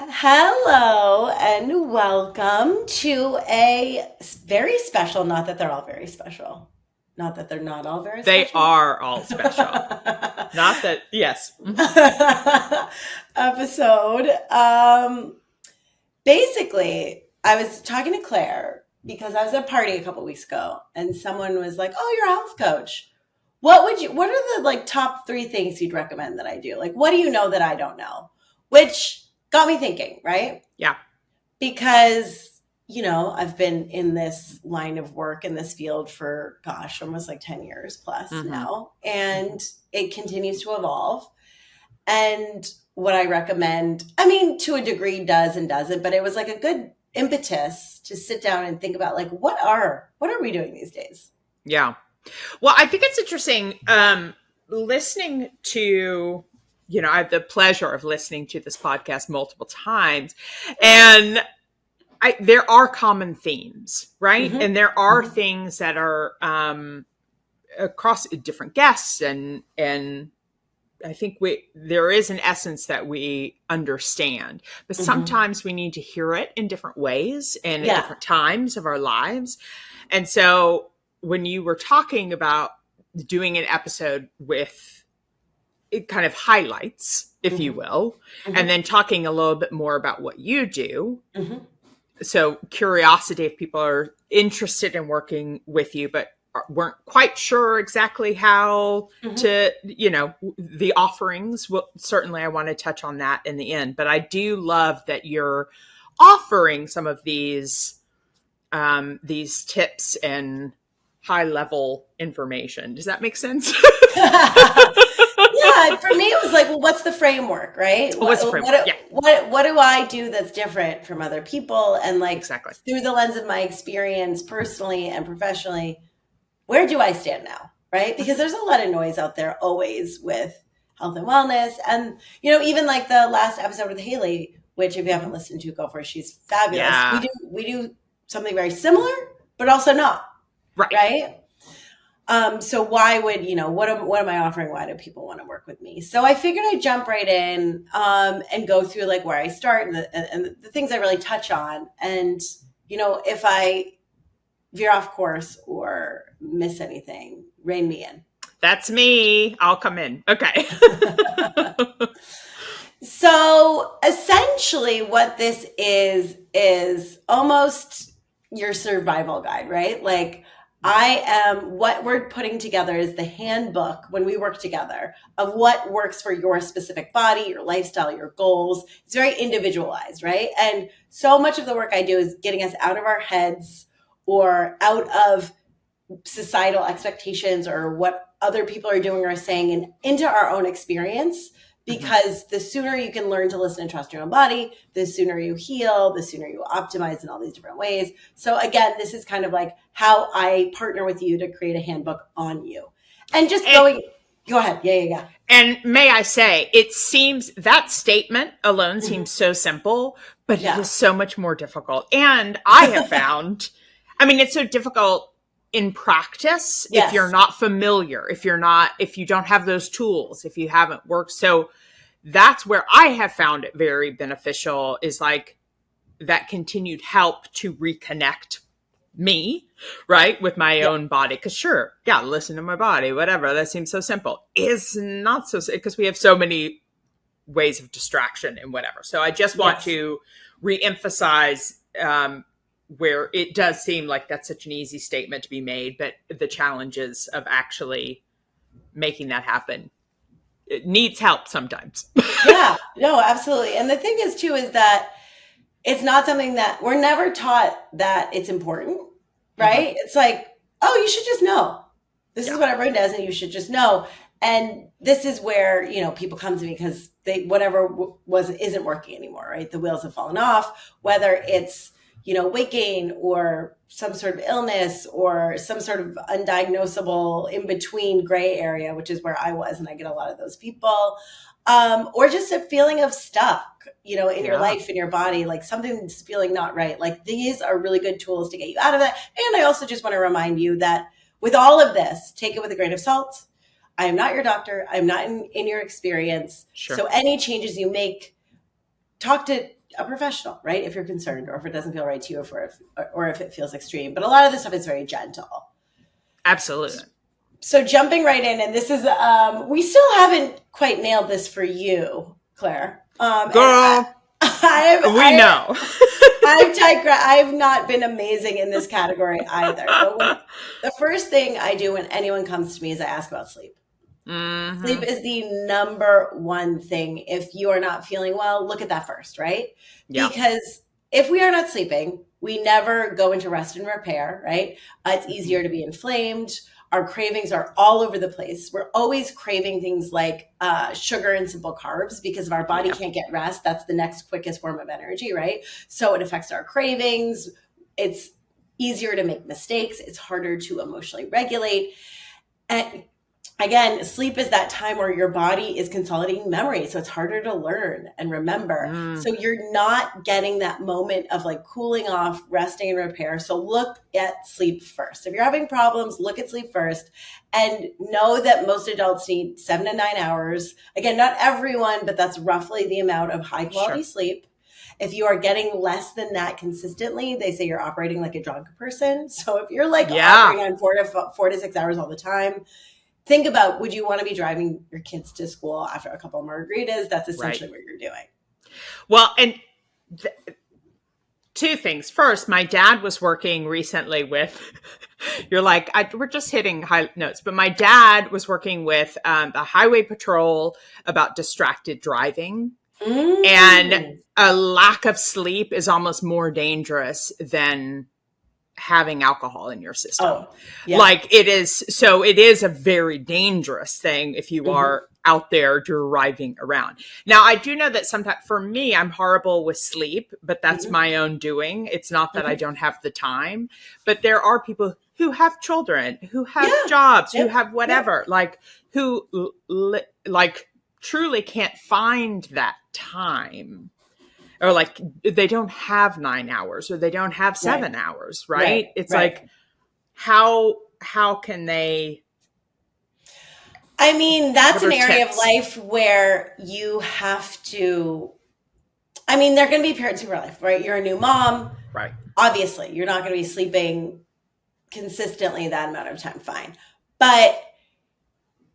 Hello and welcome to a very special, not that they're all very special, not that they're not all very They special. are all special. Not that, yes. Episode. Basically, I was talking to Claire because I was at a party a couple weeks ago and someone was like, "Oh, you're a health coach. What are the like top 3 things you'd recommend that I do? Like, what do you know that I don't know?" Which got me thinking, right? Yeah. Because I've been in this line of work in this field for gosh, almost like 10 years plus Mm-hmm. now, and it continues to evolve. And what I recommend, I mean, to a degree does and doesn't, but it was like a good impetus to sit down and think about like what are we doing these days? Yeah. Well, I think it's interesting listening to, I have the pleasure of listening to this podcast multiple times. And there are common themes, right? Mm-hmm. And there are Mm-hmm. things that are across different guests and I think there is an essence that we understand, but Mm-hmm. sometimes we need to hear it in different ways and at Yeah. different times of our lives. And so when you were talking about doing an episode with it kind of highlights, if you Mm-hmm. will, and Mm-hmm. then talking a little bit more about what you do. Mm-hmm. So curiosity if people are interested in working with you, but weren't quite sure exactly how Mm-hmm. to, the offerings. Well, certainly I want to touch on that in the end, but I do love that you're offering some of these tips and high level information. Does that make sense? Yeah, for me it was like, well, what's the framework, right? What's the What framework? Yeah, what do I do that's different from other people? And like exactly. through the lens of my experience personally and professionally, where do I stand now? Right? Because there's a lot of noise out there always with health and wellness. And even like the last episode with Haley, which if you haven't listened to, go for it. She's fabulous. We Yeah, do something very similar, but also not, right. right? So why would what am I offering? Why do people want to work with me? So I figured I'd jump right in and go through like where I start and the things I really touch on. And if I veer off course or miss anything, rein me in. That's me. I'll come in. Okay. So essentially, what this is almost your survival guide, right? Like, what we're putting together is the handbook when we work together of what works for your specific body, your lifestyle, your goals. It's very individualized, right? And so much of the work I do is getting us out of our heads or out of societal expectations or what other people are doing or saying and into our own experience, Mhm. because the sooner you can learn to listen and trust your own body, the sooner you heal, the sooner you optimize in all these different ways. So again, this is kind of like how I partner with you to create a handbook on you. And just And go ahead. Yeah. and may I say, it seems that statement alone Mhm. seems so simple, but it Yeah. is so much more difficult. And I have found, I mean, it's so difficult in practice if you're Yes. not familiar, if you don't have those tools, if you haven't worked. So that's where I have found it very beneficial, is like that continued help to reconnect me, right, with my Yeah. own body. Because sure, yeah, listen to my body, whatever. That seems so simple. Is not so, because we have so many ways of distraction and whatever. So I just want Yes. to reemphasize where it does seem like that's such an easy statement to be made, but the challenges of actually making that happen, it needs help sometimes. Yeah. No, absolutely. And the thing is too is that it's not something that we're never taught that it's important, Mm-hmm. right? It's like, oh, you should just know. This is Yeah. what everyone does, and you should just know. And this is where people come to me because they whatever was isn't working anymore, right? The wheels have fallen off. Whether it's weight gain or some sort of illness or some sort of undiagnosable in between gray area, which is where I was, and I get a lot of those people, or just a feeling of stuck, in your Yeah. life, in your body, like something's feeling not right. Like these are really good tools to get you out of that. And I also just want to remind you that with all of this, take it with a grain of salt. I am not your doctor. I'm not in your experience. Sure. So any changes you make, talk to a professional, right? If you're concerned or if it doesn't feel right to you or if it feels extreme. But a lot of this stuff is very gentle. Absolutely. So jumping right in, and this is, we still haven't quite nailed this for you, Claire. Girl, we know. I've digressed. I've not been amazing in this category either. But the first thing I do when anyone comes to me is I ask about sleep. Mm-hmm. Sleep is the number one thing. If you are not feeling well, look at that first, right? Yeah. Because if we are not sleeping, we never go into rest and repair, right? It's easier to be inflamed. Our cravings are all over the place. We're always craving things like sugar and simple carbs because if our body can't get rest, that's the next quickest form of energy, right? So it affects our cravings. It's easier to make mistakes. It's harder to emotionally regulate. And again, sleep is that time where your body is consolidating memory. So it's harder to learn and remember. So you're not getting that moment of like cooling off, resting and repair. So look at sleep first. If you're having problems, look at sleep first and know that most adults need 7 to 9 hours. Again, not everyone, but that's roughly the amount of high quality sleep. If you are getting less than that consistently, they say you're operating like a drunk person. So if you're like operating on 4 to 6 hours all the time, think about, would you want to be driving your kids to school after a couple of margaritas? That's essentially what you're doing. Well, and two things. First, my dad was working recently with, you're like, we're just hitting high notes, but my dad was working with the highway patrol about distracted driving. And a lack of sleep is almost more dangerous than having alcohol in your system. Like it is. So it is a very dangerous thing if you are out there driving around. Now, I do know that sometimes for me, I'm horrible with sleep, but that's my own doing. It's not that I don't have the time, but there are people who have children, who have jobs, who have whatever, like who like truly can't find that time. Or like they don't have 9 hours or they don't have 7 hours, right? It's like, how can they? I mean, that's an area of life where you have to, I mean, there are going to be periods of your life, right? You're a new mom. Right. Obviously, you're not going to be sleeping consistently that amount of time. Fine. But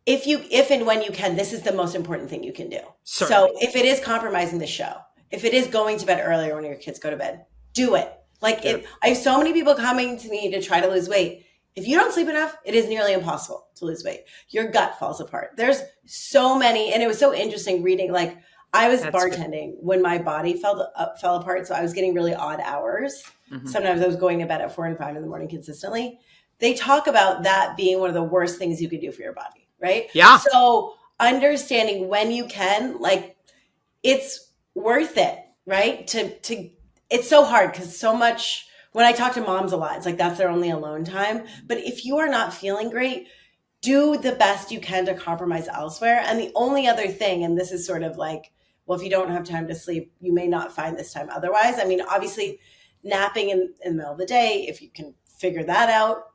if and when you can, this is the most important thing you can do. Certainly. So if it is compromising the show, if it is going to bed earlier when your kids go to bed, do it. Like I have so many people coming to me to try to lose weight. If you don't sleep enough, it is nearly impossible to lose weight. Your gut falls apart. There's so many, and it was so interesting reading. Like I was bartending when my body fell apart, so I was getting really odd hours. Sometimes I was going to bed at 4 and 5 in the morning consistently. They talk about that being one of the worst things you could do for your body, right? Yeah. So understanding when you can, like, it's worth it, right? To it's so hard because so much. When I talk to moms a lot, it's like that's their only alone time. But if you are not feeling great, do the best you can to compromise elsewhere. And the only other thing, and this is sort of like, well, if you don't have time to sleep, you may not find this time otherwise. I mean, obviously, napping in the middle of the day, if you can figure that out.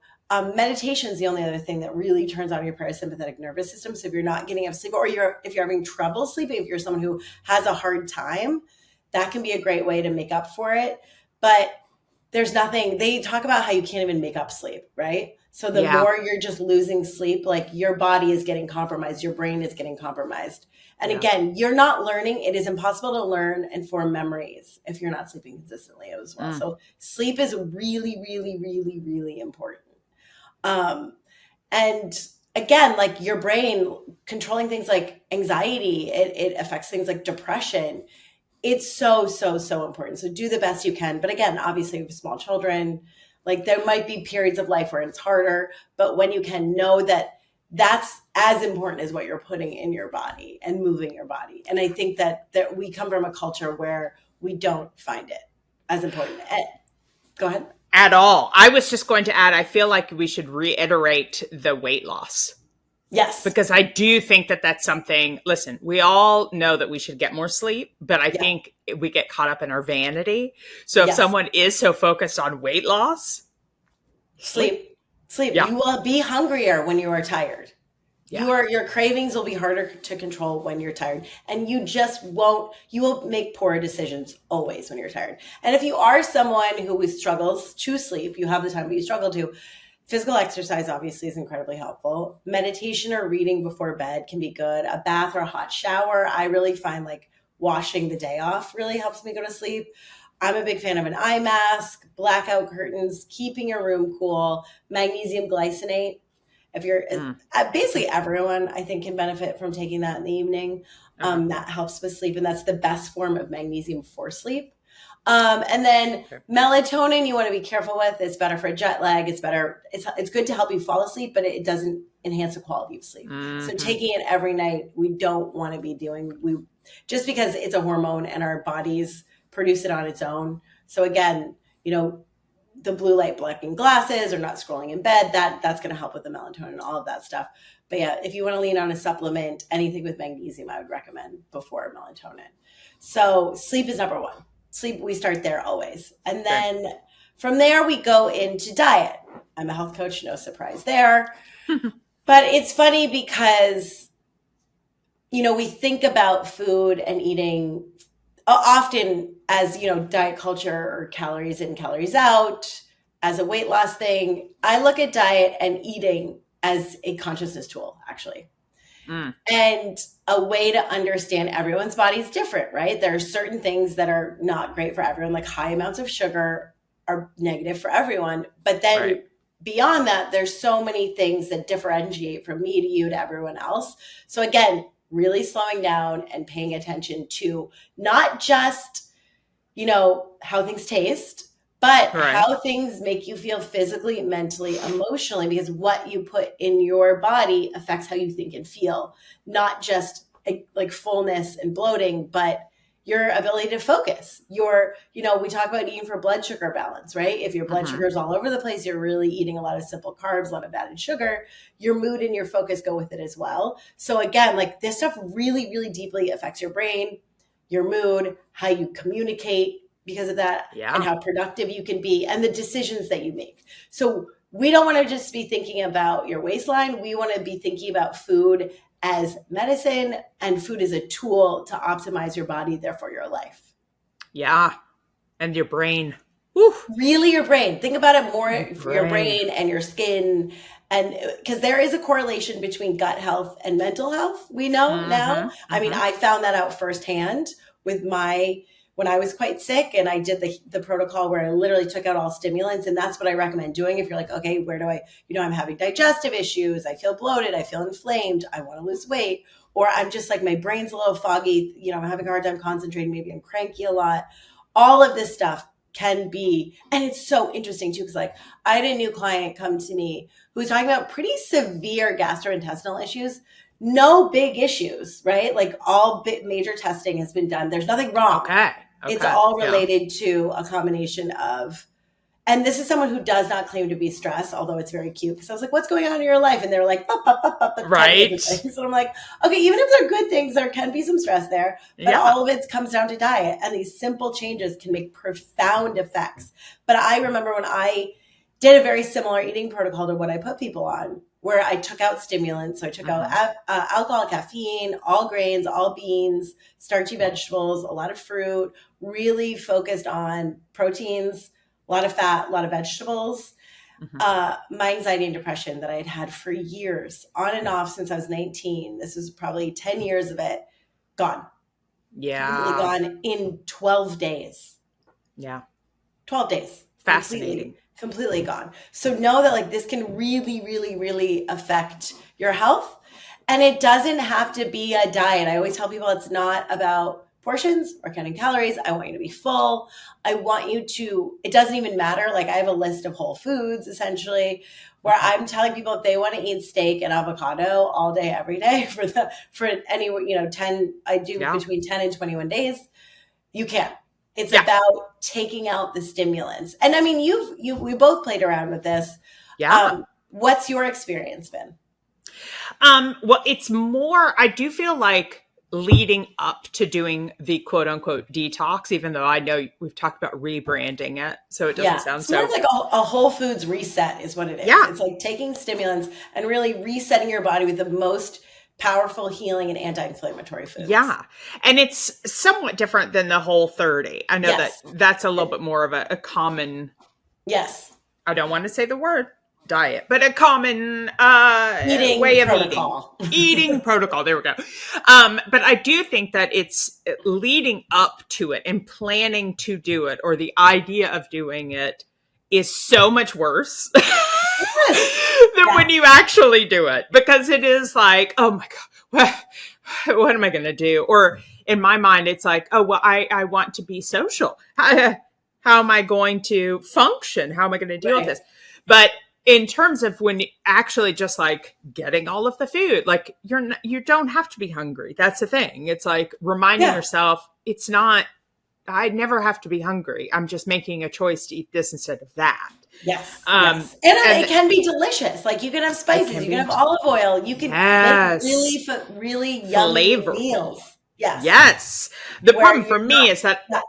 Meditation is the only other thing that really turns on your parasympathetic nervous system. So if you're not getting enough sleep, or if you're having trouble sleeping, if you're someone who has a hard time, that can be a great way to make up for it. But there's nothing, they talk about how you can't even make up sleep, right? So the more you're just losing sleep, like your body is getting compromised, your brain is getting compromised. And again, you're not learning. It is impossible to learn and form memories if you're not sleeping consistently as well. So sleep is really, really, really, really important. And again, like your brain controlling things like anxiety, it affects things like depression. It's so, so, so important. So do the best you can. But again, obviously with small children, like there might be periods of life where it's harder, but when you can, know that that's as important as what you're putting in your body and moving your body. And I think that we come from a culture where we don't find it as important. Go ahead. At all. I was just going to add, I feel like we should reiterate the weight loss. Yes. Because I do think that that's something, listen, we all know that we should get more sleep, but I think we get caught up in our vanity. So if someone is so focused on weight loss, sleep. Yeah. You will be hungrier when you are tired. Yeah. Your cravings will be harder to control when you're tired, and you will make poor decisions always when you're tired. And if you are someone who struggles to sleep, you have the time but you struggle to, physical exercise obviously is incredibly helpful. Meditation or reading before bed can be good. A bath or a hot shower, I really find like washing the day off really helps me go to sleep. I'm a big fan of an eye mask, blackout curtains, keeping your room cool, magnesium glycinate. If you're Mm. basically everyone, I think, can benefit from taking that in the evening. Okay. That helps with sleep, and that's the best form of magnesium for sleep. And then Okay. melatonin, you want to be careful with. It's better for jet lag. It's better. It's good to help you fall asleep, but it doesn't enhance the quality of sleep. So Mm-hmm. taking it every night, we don't want to be doing. We just because it's a hormone and our bodies produce it on its own. So again, the blue light blocking glasses or not scrolling in bed, that's going to help with the melatonin and all of that stuff. But yeah, if you want to lean on a supplement, anything with magnesium, I would recommend before melatonin. So sleep is number one. Sleep, we start there always. And Okay. then from there, we go into diet. I'm a health coach, no surprise there. But it's funny because, we think about food and eating often as, diet culture or calories in, calories out, as a weight loss thing. I look at diet and eating as a consciousness tool, actually. Mm. And a way to understand everyone's body is different, right? There are certain things that are not great for everyone, like high amounts of sugar are negative for everyone. But then Right. beyond that, there's so many things that differentiate from me to you to everyone else. So again, really slowing down and paying attention to not just, how things taste, but Right. how things make you feel physically, mentally, emotionally, because what you put in your body affects how you think and feel, not just like fullness and bloating, but your ability to focus. We talk about eating for blood sugar balance, right? If your blood Mm-hmm. sugar is all over the place, you're really eating a lot of simple carbs, a lot of added sugar, your mood and your focus go with it as well. So again, like this stuff really, really deeply affects your brain, your mood, how you communicate because of that, and Yeah. how productive you can be and the decisions that you make. So we don't want to just be thinking about your waistline. We want to be thinking about food as medicine, and food is a tool to optimize your body, therefore your life. Yeah. And your brain. Woo. Really your brain. Think about it more Your for your brain. brain and your skin. And because there is a correlation between gut health and mental health, we know now. Mm-hmm. I mean, Mm-hmm. I found that out firsthand with when I was quite sick, and I did the protocol where I literally took out all stimulants. And that's what I recommend doing. If you're like, okay, where do I'm having digestive issues. I feel bloated. I feel inflamed. I want to lose weight. Or I'm just like, my brain's a little foggy. I'm having a hard time concentrating. Maybe I'm cranky a lot. All of this stuff can be, and it's so interesting too, because like I had a new client come to me who was talking about pretty severe gastrointestinal issues, no big issues, right? Like all major testing has been done. There's nothing wrong. Okay. It's Okay. all Yeah. related to a combination of, and this is someone who does not claim to be stressed, although it's very cute. Because I was like, what's going on in your life? And they're like, "Bup, bup, bup, bup, bup," 10 different Right. things. And I'm like, okay, even if they're good things, there can be some stress there. But Yeah. all of it comes down to diet. And these simple changes can make profound effects. But I remember when I did a very similar eating protocol to what I put people on, where I took out stimulants. So I took out alcohol, caffeine, all grains, all beans, starchy vegetables, a lot of fruit, really focused on proteins, a lot of fat, a lot of vegetables. My anxiety and depression that I had had for years, on and off since I was 19, this was probably 10 years of it, gone. Completely Yeah. gone in 12 days. Yeah. 12 days. Fascinating. Completely gone. So know that like this can really, really, really affect your health. And it doesn't have to be a diet. I always tell people it's not about portions or counting calories. I want you to be full. I want you to, it doesn't even matter. Like I have a list of whole foods essentially where I'm telling people if they want to eat steak and avocado all day, every day for anywhere, 10, I do between 10 and 21 days, you can. It's about taking out the stimulants. And I mean, we both played around with this. Yeah. What's your experience been? Well, it's more, I do feel like leading up to doing the quote unquote detox, even though I know we've talked about rebranding it. So it doesn't Yeah, sound it's more so, of like a whole foods reset is what it is. yeah, It's like taking stimulants and really resetting your body with the most powerful healing and anti-inflammatory foods. yeah. And it's somewhat different than the Whole 30. I know that Yes. that's a little bit more of a common, Yes. I don't want to say the word diet, but a common Eating way of eating. protocol. Eating protocol. There we go. But I do think that it's leading up to it and planning to do it, or the idea of doing it, is so much worse Yes. than Yeah. when you actually do it, because it is like, oh my God, what am I going to do? Or in my mind, it's like, oh, well, I want to be social. How am I going to function? How am I going to deal with Right. this? But in terms of when you actually just like getting all of the food, like you don't have to be hungry. That's the thing. It's like reminding Yeah. yourself, it's not, I never have to be hungry. I'm just making a choice to eat this instead of that. Yes. Um, Yes. And it and can be delicious. Like you can have it spices, can you can be, have olive oil, you can make yes, really yummy flavorful. meals. Yes. Yes. The Where problem for you're me not, is that yeah.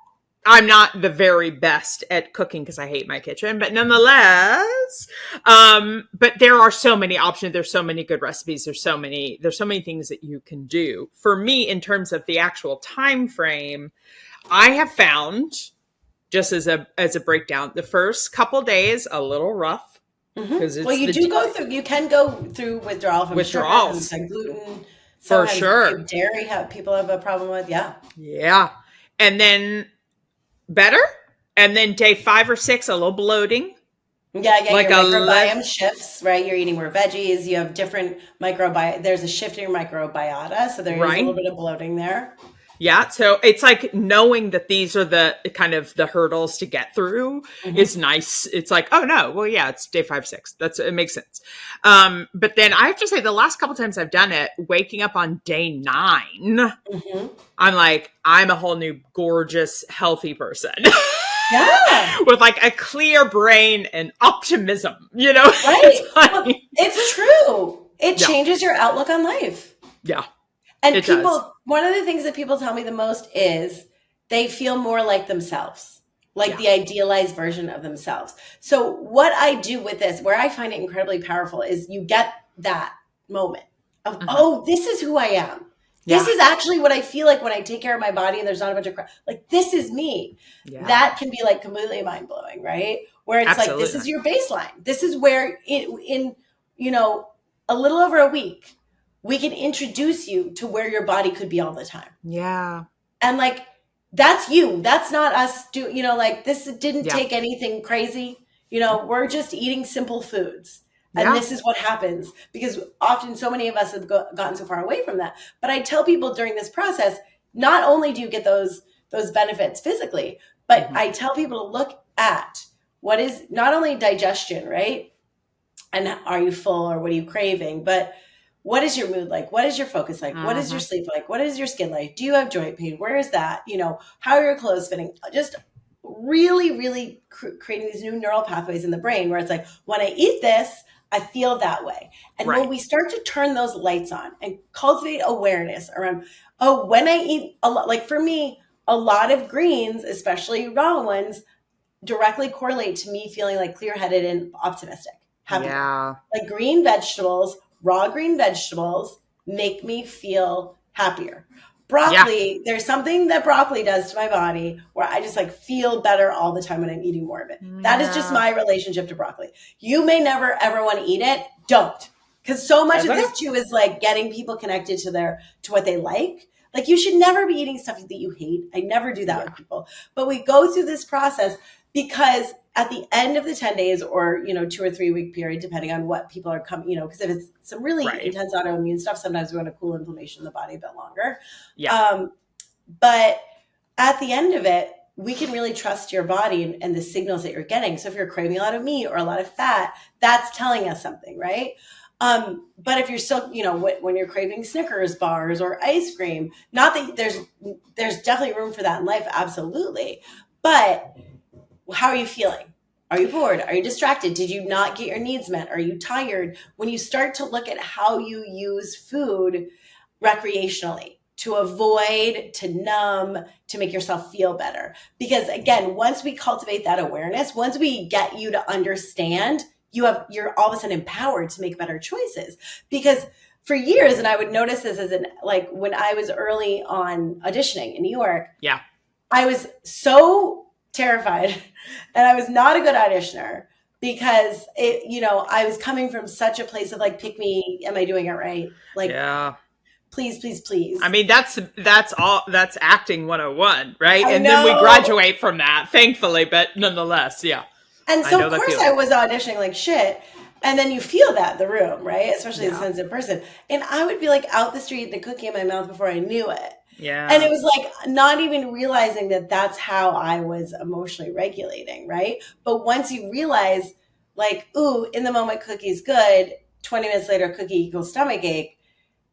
I'm not the very best at cooking because I hate my kitchen, but nonetheless, but there are so many options. There's so many good recipes. There's so many things that you can do. For me, in terms of the actual time frame, I have found, just as a breakdown, the first couple days a little rough because Well, it's you the do go through, you can go through withdrawal from sugars withdrawals and gluten. for Sometimes sure. dairy people have a problem with. Yeah. Yeah. And then better. And then day 5 or 6, a little bloating, Yeah, yeah, like your a left, microbiome shifts, right? You're eating more veggies, you have different microbiome. There's a shift in your microbiota, so there is a little right? bit of bloating there. Yeah. So it's like knowing that these are the kind of the hurdles to get through is Hmm. nice. It's like, oh no, well, yeah, it's day 5, 6. It makes sense. But then I have to say the last couple times I've done it, waking up on day 9, Hmm. I'm like, I'm a whole new gorgeous, healthy person. Yeah, With like a clear brain and optimism, it's right. Well, like, it's true. It yeah, changes your outlook on life. yeah, And it does. people, one of the things that people tell me the most is they feel more like themselves, like Yeah. the idealized version of themselves. So, what I do with this, where I find it incredibly powerful, is you get that moment of, Mhm. oh, this is who I am. This Yeah. is actually what I feel like when I take care of my body and there's not a bunch of crap. Like, this is me. Yeah. That can be like completely mind blowing, right? Where it's like, this is Absolutely. your baseline. This is where you know, a little over a week, we can introduce you to where your body could be all the time. Yeah. And like, that's you. That's not us like this didn't Yeah. take anything crazy. We're just eating simple foods. And Yeah. this is what happens because often so many of us have gotten so far away from that. But I tell people during this process, not only do you get those benefits physically, but Mhm. I tell people to look at what is not only digestion, right? And are you full or what are you craving? But what is your mood like? What is your focus like? What is your Mhm. sleep like? What is your skin like? Do you have joint pain? Where is that? How are your clothes fitting? Just really, really creating these new neural pathways in the brain where it's like, when I eat this, I feel that way. And when Right. we start to turn those lights on and cultivate awareness around, oh, when I eat a lot, like for me, a lot of greens, especially raw ones, directly correlate to me feeling like clear headed and optimistic, happier. Yeah. Like green vegetables, raw green vegetables make me feel happier. Yeah. Broccoli, there's something that broccoli does to my body where I just like feel better all the time when I'm eating more of it. That is just Yeah. my relationship to broccoli. You may never ever want to eat it. Don't. Because so much That's of okay. this too is like getting people connected to what they like. Like you should never be eating stuff that you hate. I never do that Yeah. with people. But we go through this process because at the end of the 10 days or 2 or 3 week period, depending on what people are coming, because if it's some really Right. intense autoimmune stuff, sometimes we want to cool inflammation in the body a bit longer. Yeah. But at the end of it, we can really trust your body and the signals that you're getting. So if you're craving a lot of meat or a lot of fat, that's telling us something, right? But if you're still, when you're craving Snickers bars or ice cream, not that there's definitely room for that in life, absolutely. But how are you feeling? Are you bored? Are you distracted? Did you not get your needs met? Are you tired? When you start to look at how you use food recreationally, to avoid, to numb, to make yourself feel better. Because again, once we cultivate that awareness, once we get you to understand, you're all of a sudden empowered to make better choices. Because for years, and I would notice this as like when I was early on auditioning in New York, Yeah. I was so terrified and I was not a good auditioner because I was coming from such a place of like, pick me, am I doing it right? Like, Yeah. please, please, please. I mean, that's acting 101, right? I And know. then we graduate from that, thankfully, but nonetheless, yeah. And so, of course, I was auditioning like shit. And then you feel that in the room, right? Especially as a sensitive person. And I would be like out the street, the cookie in my mouth before I knew it. Yeah. And it was like not even realizing that that's how I was emotionally regulating, right? But once you realize, like, ooh, in the moment, cookie's good. 20 minutes later, cookie equals stomach ache.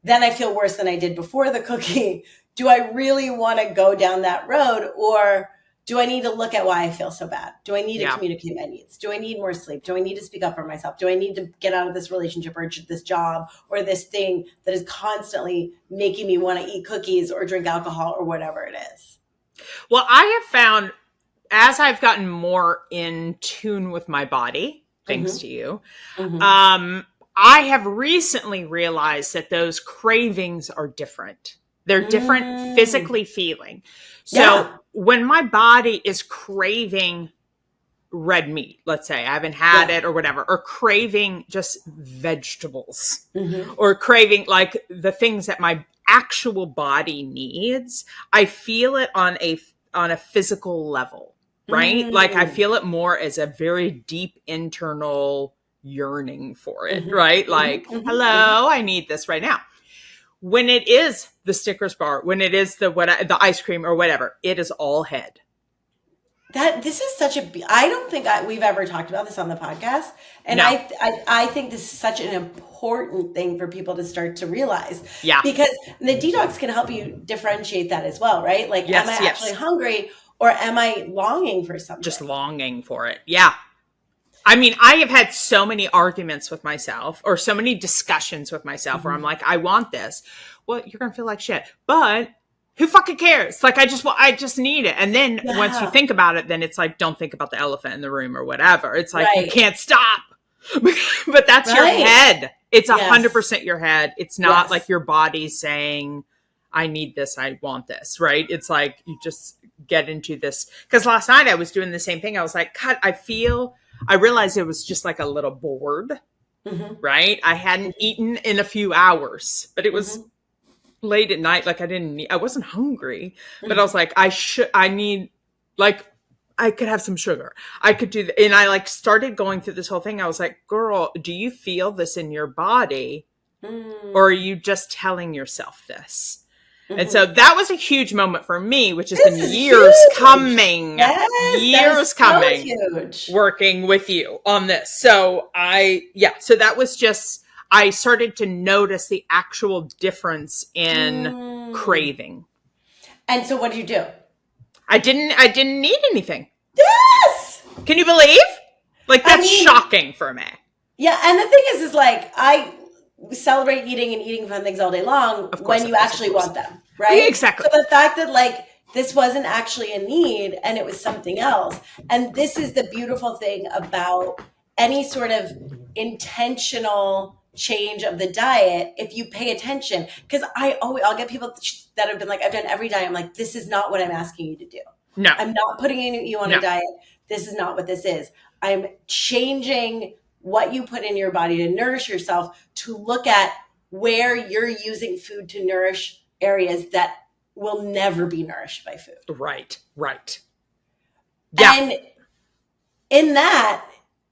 Then I feel worse than I did before the cookie. Do I really want to go down that road? Or do I need to look at why I feel so bad? Do I need to communicate my needs? Do I need more sleep? Do I need to speak up for myself? Do I need to get out of this relationship or this job or this thing that is constantly making me want to eat cookies or drink alcohol or whatever it is? Well, I have found as I've gotten more in tune with my body, thanks to you, I have recently realized that those cravings are different. They're different physically feeling. So when my body is craving red meat, let's say I haven't had it or whatever, or craving just vegetables or craving like the things that my actual body needs, I feel it on a physical level, right? Like I feel it more as a very deep internal yearning for it, right? Like, hello, I need this right now. When it is the Snickers bar, when it is the ice cream or whatever, it is all head. This is such I don't think we've ever talked about this on the podcast. And No. I think this is such an important thing for people to start to realize. Yeah. Because the detox can help you differentiate that as well, right? Like, am I actually hungry or am I longing for something? Just longing for it. Yeah. I mean, I have had so many arguments with myself or so many discussions with myself where I'm like, I want this. Well, you're going to feel like shit, but who fucking cares? Like, I just need it. And then once you think about it, then it's like, don't think about the elephant in the room or whatever. It's like, you can't stop, but that's your head. It's 100% your head. It's not like your body saying, I need this. I want this. Right. It's like, you just get into this. Cause last night I was doing the same thing. I was like, God, I realized it was just like a little bored, right? I hadn't eaten in a few hours, but it was late at night. Like I wasn't hungry, but I was like, I could have some sugar. I could do that. And I like started going through this whole thing. I was like, girl, do you feel this in your body? Or are you just telling yourself this? And so that was a huge moment for me, which has been years coming, working with you on this. So so that was just, I started to notice the actual difference in craving. And so what did you do? I didn't need anything. Yes! Can you believe? Like, that's shocking for me. Yeah. And the thing is like, I celebrate eating and eating fun things all day long when you actually want them, right? Yeah, exactly. So the fact that like this wasn't actually a need and it was something else. And this is the beautiful thing about any sort of intentional change of the diet. If you pay attention, because I'll get people that have been like, I've done every diet. I'm like, this is not what I'm asking you to do. No, I'm not putting you on a diet. This is not what this is. I'm changing what you put in your body to nourish yourself, to look at where you're using food to nourish areas that will never be nourished by food. Right. Yeah. And in that,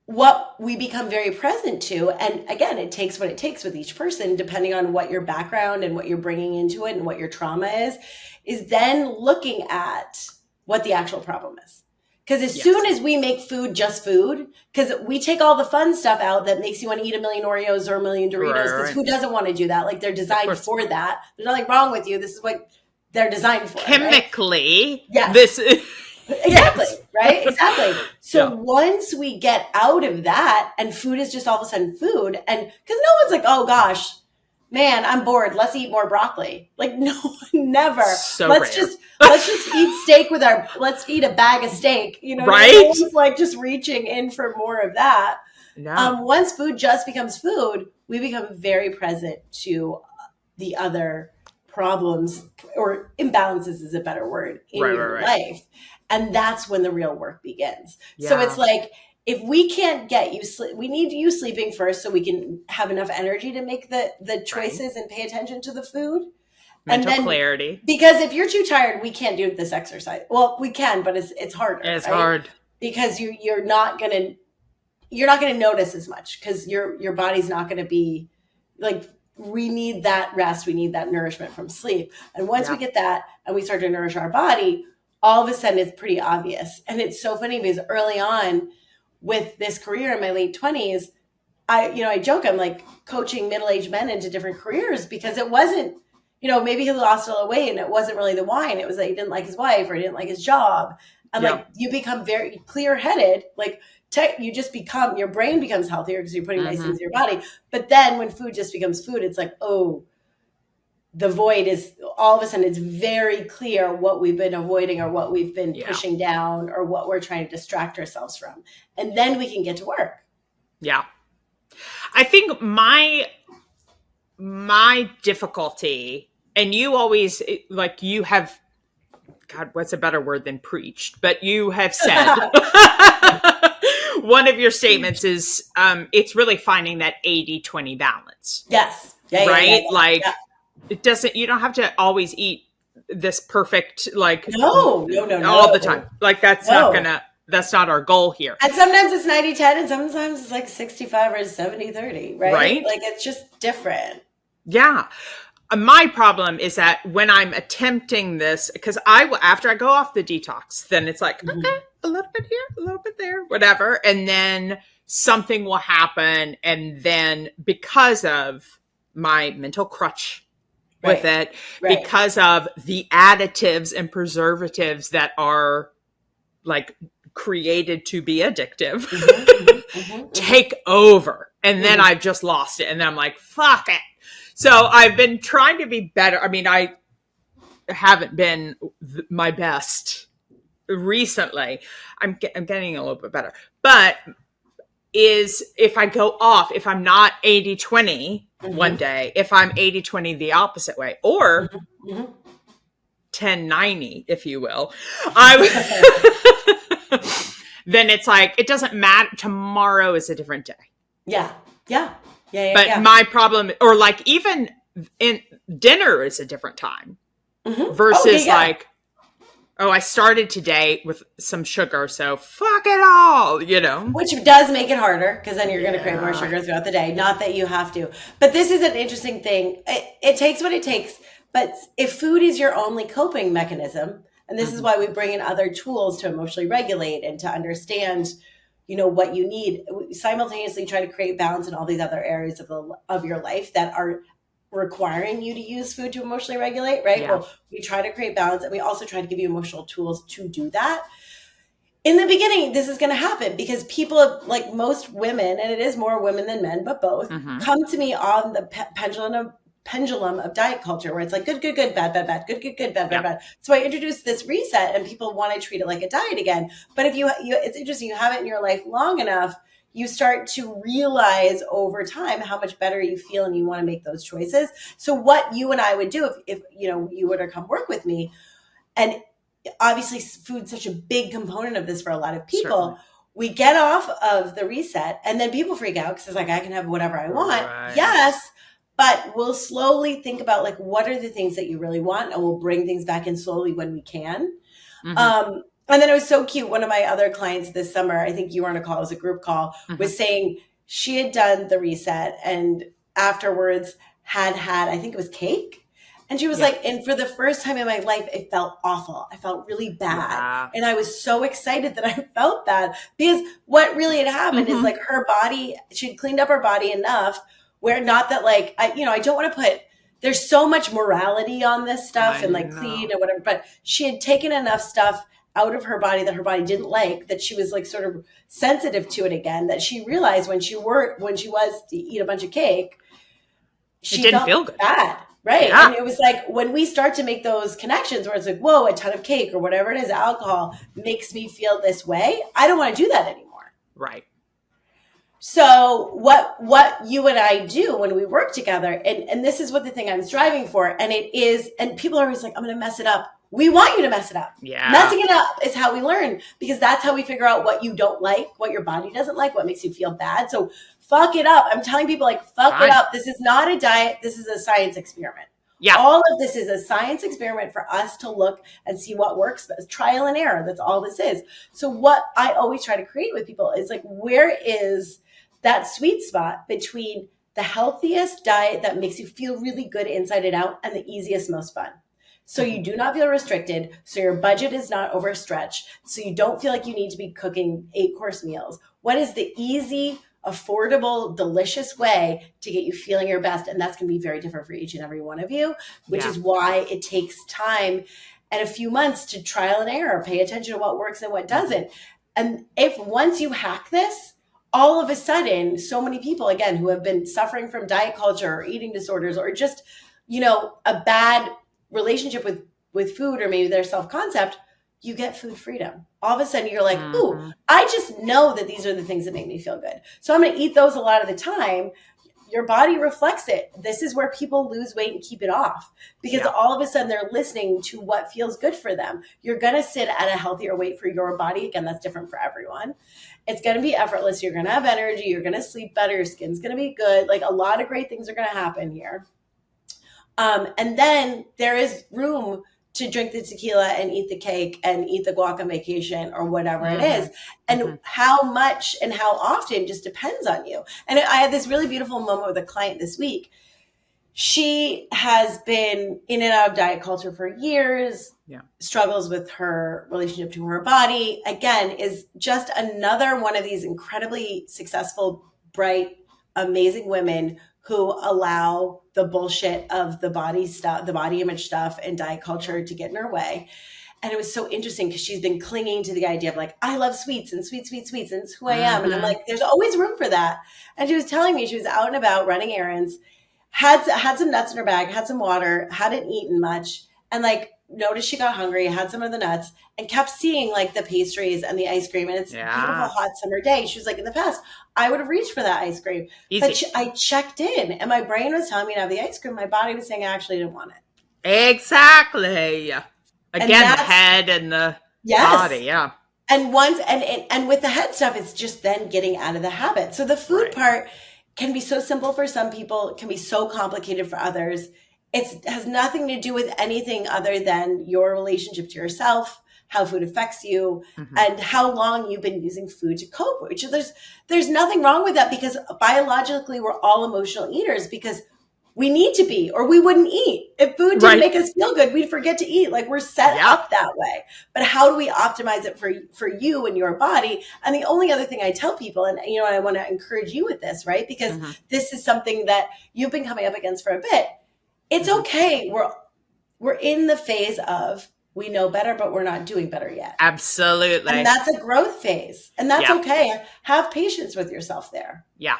what we become very present to, and again, it takes what it takes with each person, depending on what your background and what you're bringing into it and what your trauma is then looking at what the actual problem is. Because as soon as we make food just food, because we take all the fun stuff out that makes you want to eat a million Oreos or a million Doritos, because who doesn't want to do that? Like, they're designed for that. There's nothing wrong with you. This is what they're designed for. Chemically. Right? This Exactly. Right? Exactly. So once we get out of that and food is just all of a sudden food, and because no one's like, oh gosh, man, I'm bored. Let's eat more broccoli. Like, no, never. So Let's rare. just let's just eat steak with our let's eat a bag of steak. You know what I mean? No Right? one's like just reaching in for more of that. No. Once food just becomes food, we become very present to the other problems or imbalances is a better word in Right, right, your right. life. And that's when the real work begins. So Yeah. it's like, if we can't get you sleep, we need you sleeping first so we can have enough energy to make the Right. choices and pay attention to the food. And Mental then, clarity. because if you're too tired, we can't do this exercise. Well, we can, but it's harder, It's right? hard. Because you're not gonna notice as much because your body's not gonna be like, we need that rest, we need that nourishment from sleep. And once we Yeah. get that and we start to nourish our body, all of a sudden it's pretty obvious. And it's so funny because early on with this career in my late 20s, I joke, I'm like coaching middle-aged men into different careers because it wasn't, maybe he lost a little weight and it wasn't really the wine. It was that he didn't like his wife or he didn't like his job. And Yeah. like, you become very clear-headed, like you just become, your brain becomes healthier because you're putting nice things in your body. But then when food just becomes food, it's like, oh, the void is, all of a sudden it's very clear what we've been avoiding or what we've been Yeah. pushing down or what we're trying to distract ourselves from. And then we can get to work. Yeah. I think my difficulty, and you always, like, you have, God, what's a better word than preached? But you have said one of your statements is it's really finding that 80-20 balance. Yes. Yeah, right? yeah. Like, you don't have to always eat this perfect, like, No. all the time. Like, that's No. that's not our goal here. And sometimes it's 90-10 and sometimes it's like 65 or 70-30, right? Right? Like, it's just different. Yeah. My problem is that when I'm attempting this, because after I go off the detox, then it's like, okay, a little bit here, a little bit there, whatever. And then something will happen. And then because of my mental crutch with it, Right. because of the additives and preservatives that are like created to be addictive, take over. And then I've just lost it. And then I'm like, fuck it. So I've been trying to be better. I mean, I haven't been my best recently. I'm getting a little bit better. But if I go off, if I'm not 80-20 one day, if I'm 80-20 the opposite way, or 10-90, if you will, then it's like, it doesn't matter. Tomorrow is a different day. Yeah. But my problem, or like even in dinner is a different time versus like, oh, I started today with some sugar, so fuck it all, Which does make it harder because then you're going to crave more sugar throughout the day. Not that you have to. But this is an interesting thing. It takes what it takes. But if food is your only coping mechanism, and this is why we bring in other tools to emotionally regulate and to understand, what you need, simultaneously try to create balance in all these other areas of your life that are requiring you to use food to emotionally regulate, right? Yeah. Well, we try to create balance and we also try to give you emotional tools to do that. In the beginning, this is going to happen because people, like most women, and it is more women than men, but both, come to me on the pendulum of diet culture where it's like good, bad, bad, good, bad, bad. So I introduced this reset and people want to treat it like a diet again. But if you it's interesting, you have it in your life long enough, you start to realize over time how much better you feel and you want to make those choices. So what you and I would do if you were to come work with me, and obviously food's such a big component of this for a lot of people. Certainly. We get off of the reset and then people freak out because it's like, I can have whatever I want. Right. Yes. But we'll slowly think about like, what are the things that you really want? And we'll bring things back in slowly when we can. And then it was so cute. One of my other clients this summer, I think you were on a call, it was a group call, was saying she had done the reset and afterwards had, I think it was cake. And she was like, and for the first time in my life, it felt awful. I felt really bad. Yeah. And I was so excited that I felt that because what really had happened is like her body, she'd cleaned up her body enough where not that like, I don't want to put, there's so much morality on this stuff and like clean and whatever, but she had taken enough stuff out of her body that her body didn't like, that she was like sort of sensitive to it again, that she realized when she was to eat a bunch of cake, It she didn't felt feel good. bad. Right. Yeah. And it was like when we start to make those connections where it's like, whoa, a ton of cake or whatever it is, alcohol makes me feel this way. I don't want to do that anymore. Right. So what you and I do when we work together, and this is what the thing I'm striving for, and it is, and people are always like, I'm gonna mess it up. We want you to mess it up. Yeah. Messing it up is how we learn, because that's how we figure out what you don't like, what your body doesn't like, what makes you feel bad. So fuck it up. I'm telling people, like, fuck it Fine. up. This is not a diet. This is a science experiment. Yeah. All of this is a science experiment for us to look and see what works. Trial and error. That's all this is. So what I always try to create with people is like, where is that sweet spot between the healthiest diet that makes you feel really good inside and out and the easiest, most fun? So you do not feel restricted. So your budget is not overstretched. So you don't feel like you need to be cooking 8-course meals. What is the easy, affordable, delicious way to get you feeling your best? And that's going to be very different for each and every one of you, which is why it takes time and a few months to trial and error, pay attention to what works and what doesn't. And if once you hack this, all of a sudden, so many people, again, who have been suffering from diet culture or eating disorders or just, a bad relationship with food or maybe their self-concept, you get food freedom. All of a sudden you're like, ooh, I just know that these are the things that make me feel good. So I'm going to eat those a lot of the time. Your body reflects it. This is where people lose weight and keep it off, because all of a sudden they're listening to what feels good for them. You're going to sit at a healthier weight for your body. Again, that's different for everyone. It's going to be effortless. You're going to have energy. You're going to sleep better. Your skin's going to be good. Like, a lot of great things are going to happen here. And then there is room to drink the tequila and eat the cake and eat the guac on vacation or whatever it is. And how much and how often just depends on you. And I had this really beautiful moment with a client this week. She has been in and out of diet culture for years, struggles with her relationship to her body. Again, is just another one of these incredibly successful, bright, amazing women who allow the bullshit of the body stuff, the body image stuff and diet culture to get in her way. And it was so interesting because she's been clinging to the idea of like, I love sweets and sweets, and it's who I am. And I'm like, there's always room for that. And she was telling me she was out and about running errands, had some nuts in her bag, had some water, hadn't eaten much, and like noticed she got hungry, had some of the nuts, and kept seeing like the pastries and the ice cream. And it's a beautiful hot summer day. She was like, in the past, I would have reached for that ice cream. Easy. But I checked in and my brain was telling me to have the ice cream. My body was saying I actually didn't want it. Exactly. Again, the head and the body. Yeah. And once, and with the head stuff, it's just then getting out of the habit. So the food part can be so simple for some people, it can be so complicated for others. It has nothing to do with anything other than your relationship to yourself, how food affects you, and how long you've been using food to cope. Which there's nothing wrong with that, because biologically we're all emotional eaters, because we need to be, or we wouldn't eat. If food didn't make us feel good, we'd forget to eat. Like, we're set up that way. But how do we optimize it for you and your body? And the only other thing I tell people, and I want to encourage you with this, right? Because this is something that you've been coming up against for a bit. It's okay. We're in the phase of, we know better, but we're not doing better yet. Absolutely. And that's a growth phase. And that's okay. Have patience with yourself there. Yeah.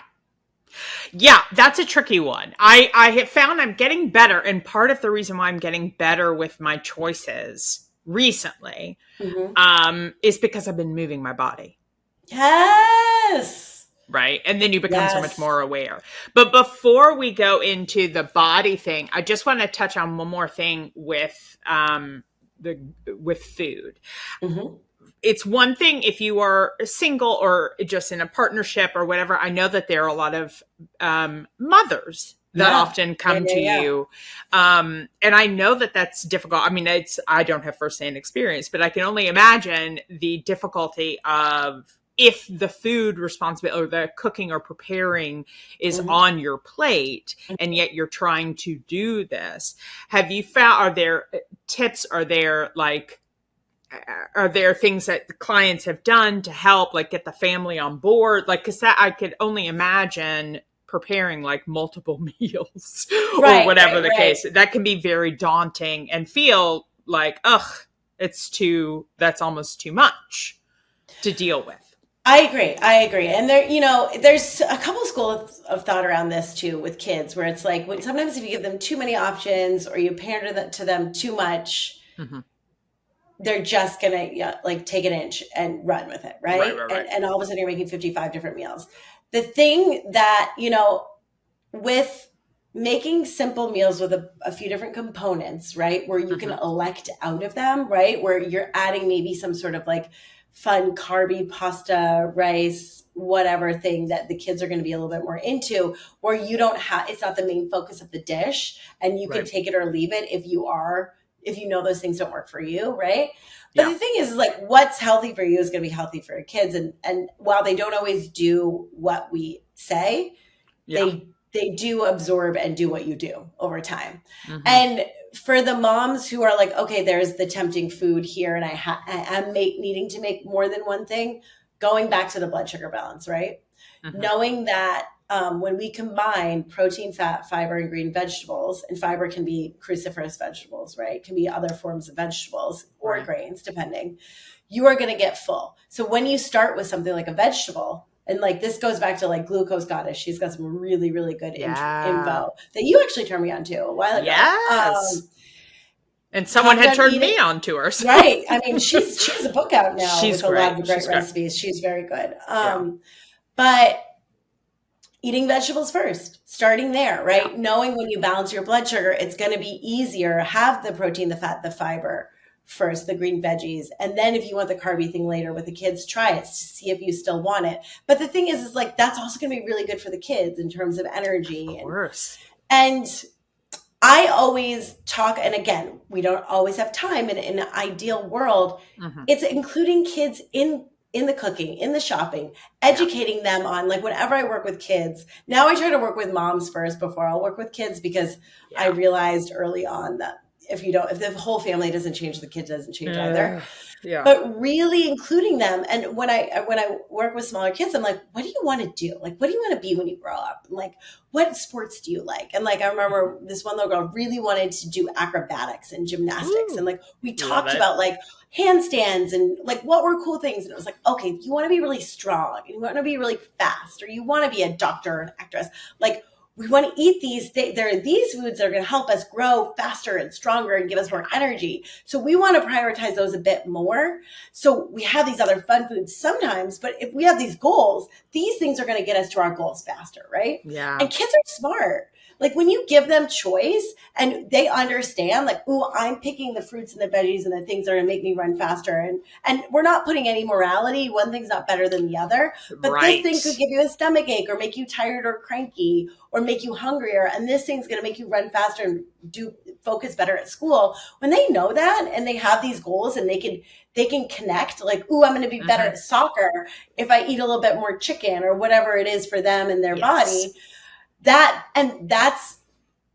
Yeah, that's a tricky one. I have found I'm getting better. And part of the reason why I'm getting better with my choices recently is because I've been moving my body. Yes. Right. And then you become so much more aware. But before we go into the body thing, I just want to touch on one more thing with food. It's one thing if you are single or just in a partnership or whatever. I know that there are a lot of mothers that often come to you. And I know that that's difficult. I mean, I don't have firsthand experience, but I can only imagine the difficulty of if the food responsibility or the cooking or preparing is on your plate and yet you're trying to do this. Have you found, are there tips? Are there things that the clients have done to help, like, get the family on board? Like, cause that I could only imagine preparing like multiple meals or whatever the case. That can be very daunting and feel like, that's almost too much to deal with. I agree. I agree. And there, there's a couple schools of thought around this too with kids where it's like sometimes if you give them too many options or you pander to them too much, Mm-hmm. they're just gonna like take an inch and run with it, Right, right? right, And right. and all of a sudden you're making 55 different meals. The thing that, with making simple meals with a few different components, right? Where you can Mm-hmm. elect out of them, right? Where you're adding maybe some sort of like fun carby pasta, rice, whatever thing that the kids are going to be a little bit more into, where you don't have, it's not the main focus of the dish and you can Right. take it or leave it if you know those things don't work for you, right? But Yeah. the thing is like what's healthy for you is going to be healthy for your kids. And while they don't always do what we say, Yeah. they do absorb and do what you do over time. Mm-hmm. And for the moms who are like, okay, there's the tempting food here, and I am needing to make more than one thing, going back to the blood sugar balance, right? Mm-hmm. Knowing that when we combine protein, fat, fiber, and green vegetables, and fiber can be cruciferous vegetables, right? It can be other forms of vegetables or Right. grains, depending. You are going to get full. So when you start with something like a vegetable, and like this goes back to like Glucose Goddess, she's got some really, really good Yeah. info that you actually turned me on to a while ago. Yes. And someone Talk had about turned eating. me on to her. So Right. I mean, she has a book out now she's with a lot great. of great She's good. recipes. She's very good. Yeah. But eating vegetables first, starting there, Yeah. right? Knowing when you balance your blood sugar, it's going to be easier. Have the protein, the fat, the fiber first, the green veggies. And then if you want the carby thing later with the kids, try it to see if you still want it. But the thing is like, that's also going to be really good for the kids in terms of Of energy. course. And I always talk, and again, we don't always have time in an ideal world. Mm-hmm. It's including kids in the cooking, in the shopping, Yeah. educating them on like whenever I work with kids. Now I try to work with moms first before I'll work with kids because I Yeah. realized early on that if the whole family doesn't change, the kid doesn't change either. Yeah. But really including them. And when I work with smaller kids, I'm like, what do you want to do? Like, what do you want to be when you grow up? And like, what sports do you like? And like, I remember this one little girl really wanted to do acrobatics and gymnastics. Ooh, And like, we love talked it. about like handstands and like what were cool things. And it was like, okay, you want to be really strong and you want to be really fast, or you want to be a doctor or an actress. Like, we want to eat these. There are these foods that are going to help us grow faster and stronger and give us more energy. So we want to prioritize those a bit more. So we have these other fun foods sometimes, but if we have these goals, these things are going to get us to our goals faster, right? Yeah. And kids are smart. Like when you give them choice and they understand, like, oh, I'm picking the fruits and the veggies and the things that are going to make me run faster. And we're not putting any morality. One thing's not better than the other, but this Right. thing could give you a stomach ache or make you tired or cranky or make you hungrier. And this thing's going to make you run faster and do focus better at school. When they know that and they have these goals and they can connect like, ooh, I'm going to be better Mm-hmm. at soccer if I eat a little bit more chicken or whatever it is for them and their Yes. body. That's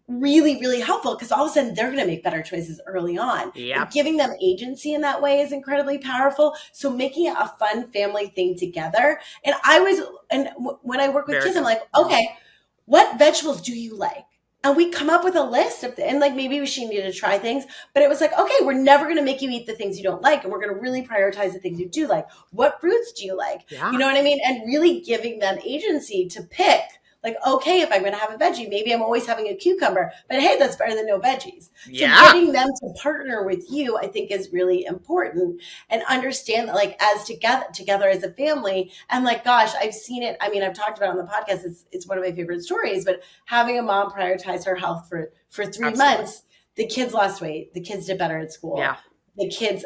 really, really helpful because all of a sudden they're going to make better choices early on. And Yep. giving them agency in that way is incredibly powerful. So making it a fun family thing together. When I work with Very kids, I'm good. like, Yeah. okay, what vegetables do you like? And we come up with a list and like maybe she needed to try things, but it was like, okay, we're never going to make you eat the things you don't like. And we're going to really prioritize the things you do like. What fruits do you like? Yeah. You know what I mean? And really giving them agency to pick. Like, okay, if I'm going to have a veggie, maybe I'm always having a cucumber, but hey, that's better than no veggies. So Yeah. getting them to partner with you, I think is really important and understand that like as together as a family. And like, gosh, I've seen it. I mean, I've talked about it on the podcast. It's one of my favorite stories, but having a mom prioritize her health for 3 Absolutely. months, the kids lost weight. The kids did better at school. Yeah.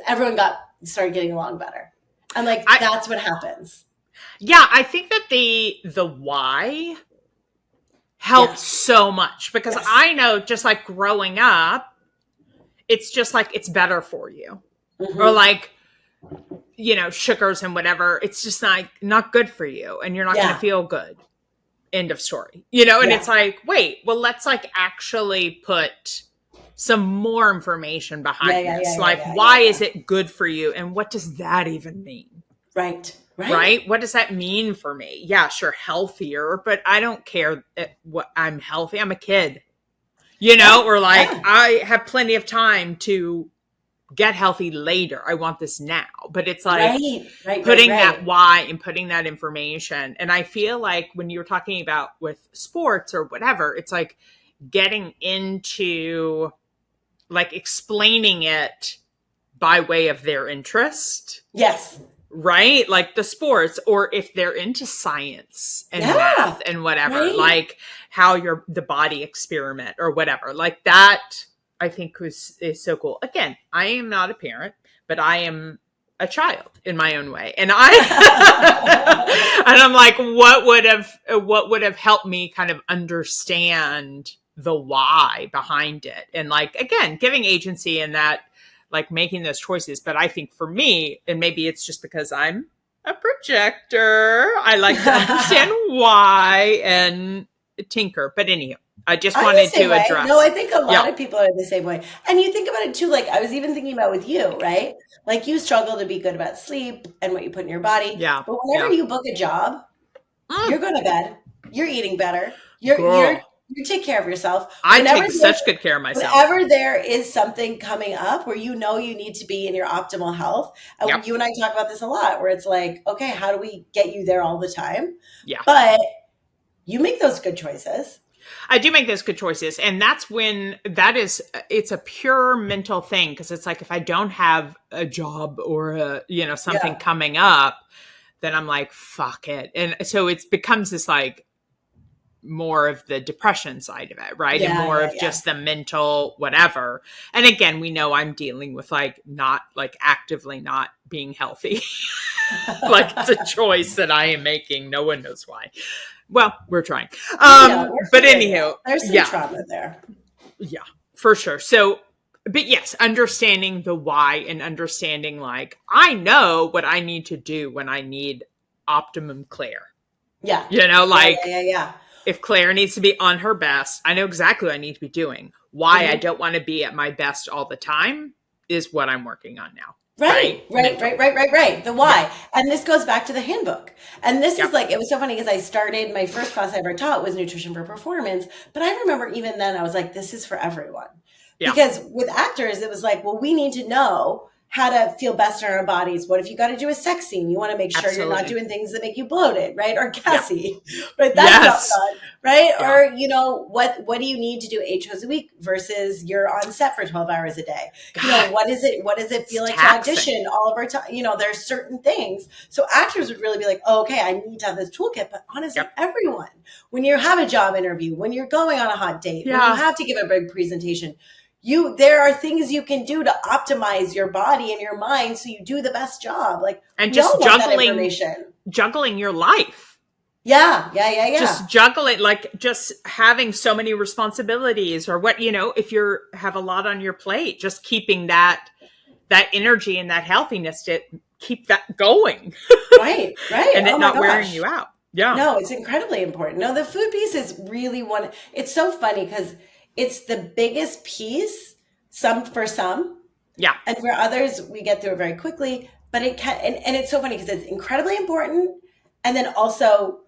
Everyone started getting along better. And like, that's what happens. Yeah. I think that the why helps so much because Yes. I know just like growing up, it's just like it's better for you. Mhm. Or like, sugars and whatever, it's just not good for you and you're not going to feel good. End of story. And it's like, wait, well, let's like actually put some more information behind this. Why is it good for you? And what does that even mean? Right. Right? What does that mean for me? Yeah, sure, healthier, but I don't care what I'm healthy. I'm a kid, or like I have plenty of time to get healthy later. I want this now. But it's like Right. putting that why and putting that information. And I feel like when you're talking about with sports or whatever, it's like getting into like explaining it by way of their interest. Yes. Right? Like the sports, or if they're into science and math and whatever, right. like how the body experiment or whatever. Like that, I think is so cool. Again, I am not a parent, but I am a child in my own way. And I and I'm like, what would have helped me kind of understand the why behind it? And like, again, giving agency in that, like making those choices. But I think for me, and maybe it's just because I'm a projector, I like to understand why and tinker. But anyhow, I just wanted to address. No, I think a lot of people are the same way. And you think about it too, like I was even thinking about with you, right? Like you struggle to be good about sleep and what you put in your body. Yeah. But whenever you book a job, you're going to bed, you're eating better, you take care of yourself. I take such good care of myself. Whenever there is something coming up where you know you need to be in your optimal health, and you and I talk about this a lot, where it's like, okay, how do we get you there all the time? Yeah. But you make those good choices. I do make those good choices. And that's when it's a pure mental thing. Because it's like, if I don't have a job or something coming up, then I'm like, fuck it. And so it becomes this like more of the depression side of it, right? And more of just the mental whatever. And again, we know I'm dealing with like not like actively not being healthy. Like it's a choice that I am making. No one knows why. Well, we're trying. But anyhow, there's some trauma there. Yeah, for sure. So, but yes, understanding the why and understanding like, I know what I need to do when I need optimum Claire. Yeah. Like yeah. If Claire needs to be on her best, I know exactly what I need to be doing. Why I don't want to be at my best all the time is what I'm working on now. Right. The why. Yeah. And this goes back to the handbook. And this is like, it was so funny because I started, my first class I ever taught was nutrition for performance. But I remember even then I was like, this is for everyone. Yeah. Because with actors, it was like, well, we need to know how to feel best in our bodies. What if you got to do a sex scene? You want to make sure you're not doing things that make you bloated, right? Or gassy, right? That's not fun, right? Yeah. Or, what do you need to do 8 shows a week versus you're on set for 12 hours a day? God. What does it feel like to audition all of our time? There's certain things. So actors would really be like, oh, okay, I need to have this toolkit. But honestly, everyone, when you have a job interview, when you're going on a hot date, when you have to give a big presentation, there are things you can do to optimize your body and your mind so you do the best job. Like, and just juggling your life. Yeah. Just juggling, like just having so many responsibilities or what, if you have a lot on your plate, just keeping that energy and that healthiness to keep that going. Right. And it not wearing you out. Yeah. No, it's incredibly important. No, the food piece is really it's so funny because it's the biggest piece, for some. Yeah. And for others, we get through it very quickly. But it can, and it's so funny because it's incredibly important. And then also,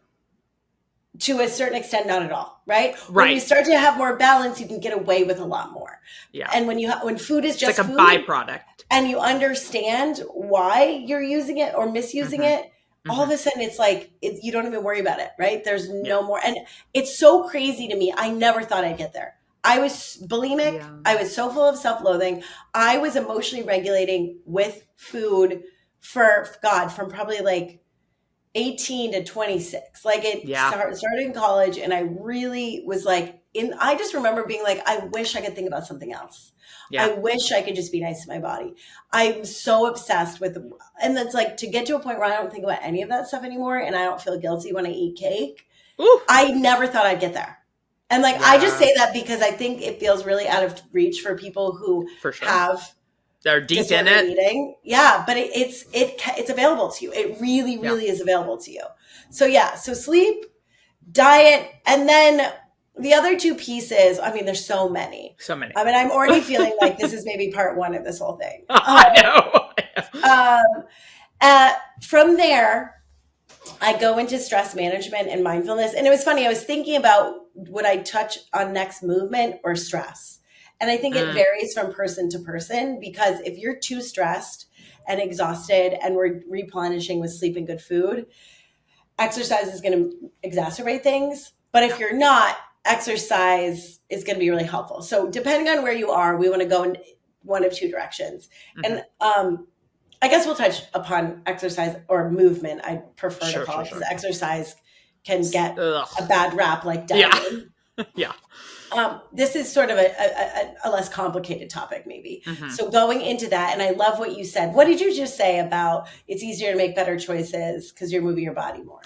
to a certain extent, not at all, right? When you start to have more balance, you can get away with a lot more. Yeah. And when food is just like a food, byproduct, and you understand why you're using it or misusing it, all of a sudden it's like, you don't even worry about it, right? There's no more. And it's so crazy to me. I never thought I'd get there. I was bulimic. Yeah. I was so full of self-loathing. I was emotionally regulating with food from probably like 18 to 26. Like it started in college, and I really was like, I just remember being like, I wish I could think about something else. Yeah. I wish I could just be nice to my body. I'm so obsessed with, and that's like to get to a point where I don't think about any of that stuff anymore, and I don't feel guilty when I eat cake. Ooh. I never thought I'd get there. And like, I just say that because I think it feels really out of reach for people who they're deep in it. Eating. Yeah. But it's available to you. It really, really is available to you. So so sleep, diet, and then the other two pieces, I mean, there's so many. I mean, I'm already feeling like this is maybe part one of this whole thing. I know. From there, I go into stress management and mindfulness. And it was funny. I was thinking about would I touch on next movement or stress? And I think it varies from person to person, because if you're too stressed and exhausted and we're replenishing with sleep and good food, exercise is going to exacerbate things. But if you're not, exercise is going to be really helpful. So depending on where you are, we want to go in one of two directions. And I guess we'll touch upon exercise or movement. I prefer to call it, because exercise can get a bad rap like dieting. Yeah. This is sort of a less complicated topic, maybe. So going into that, and I love what you said. What did you just say about it's easier to make better choices because you're moving your body more?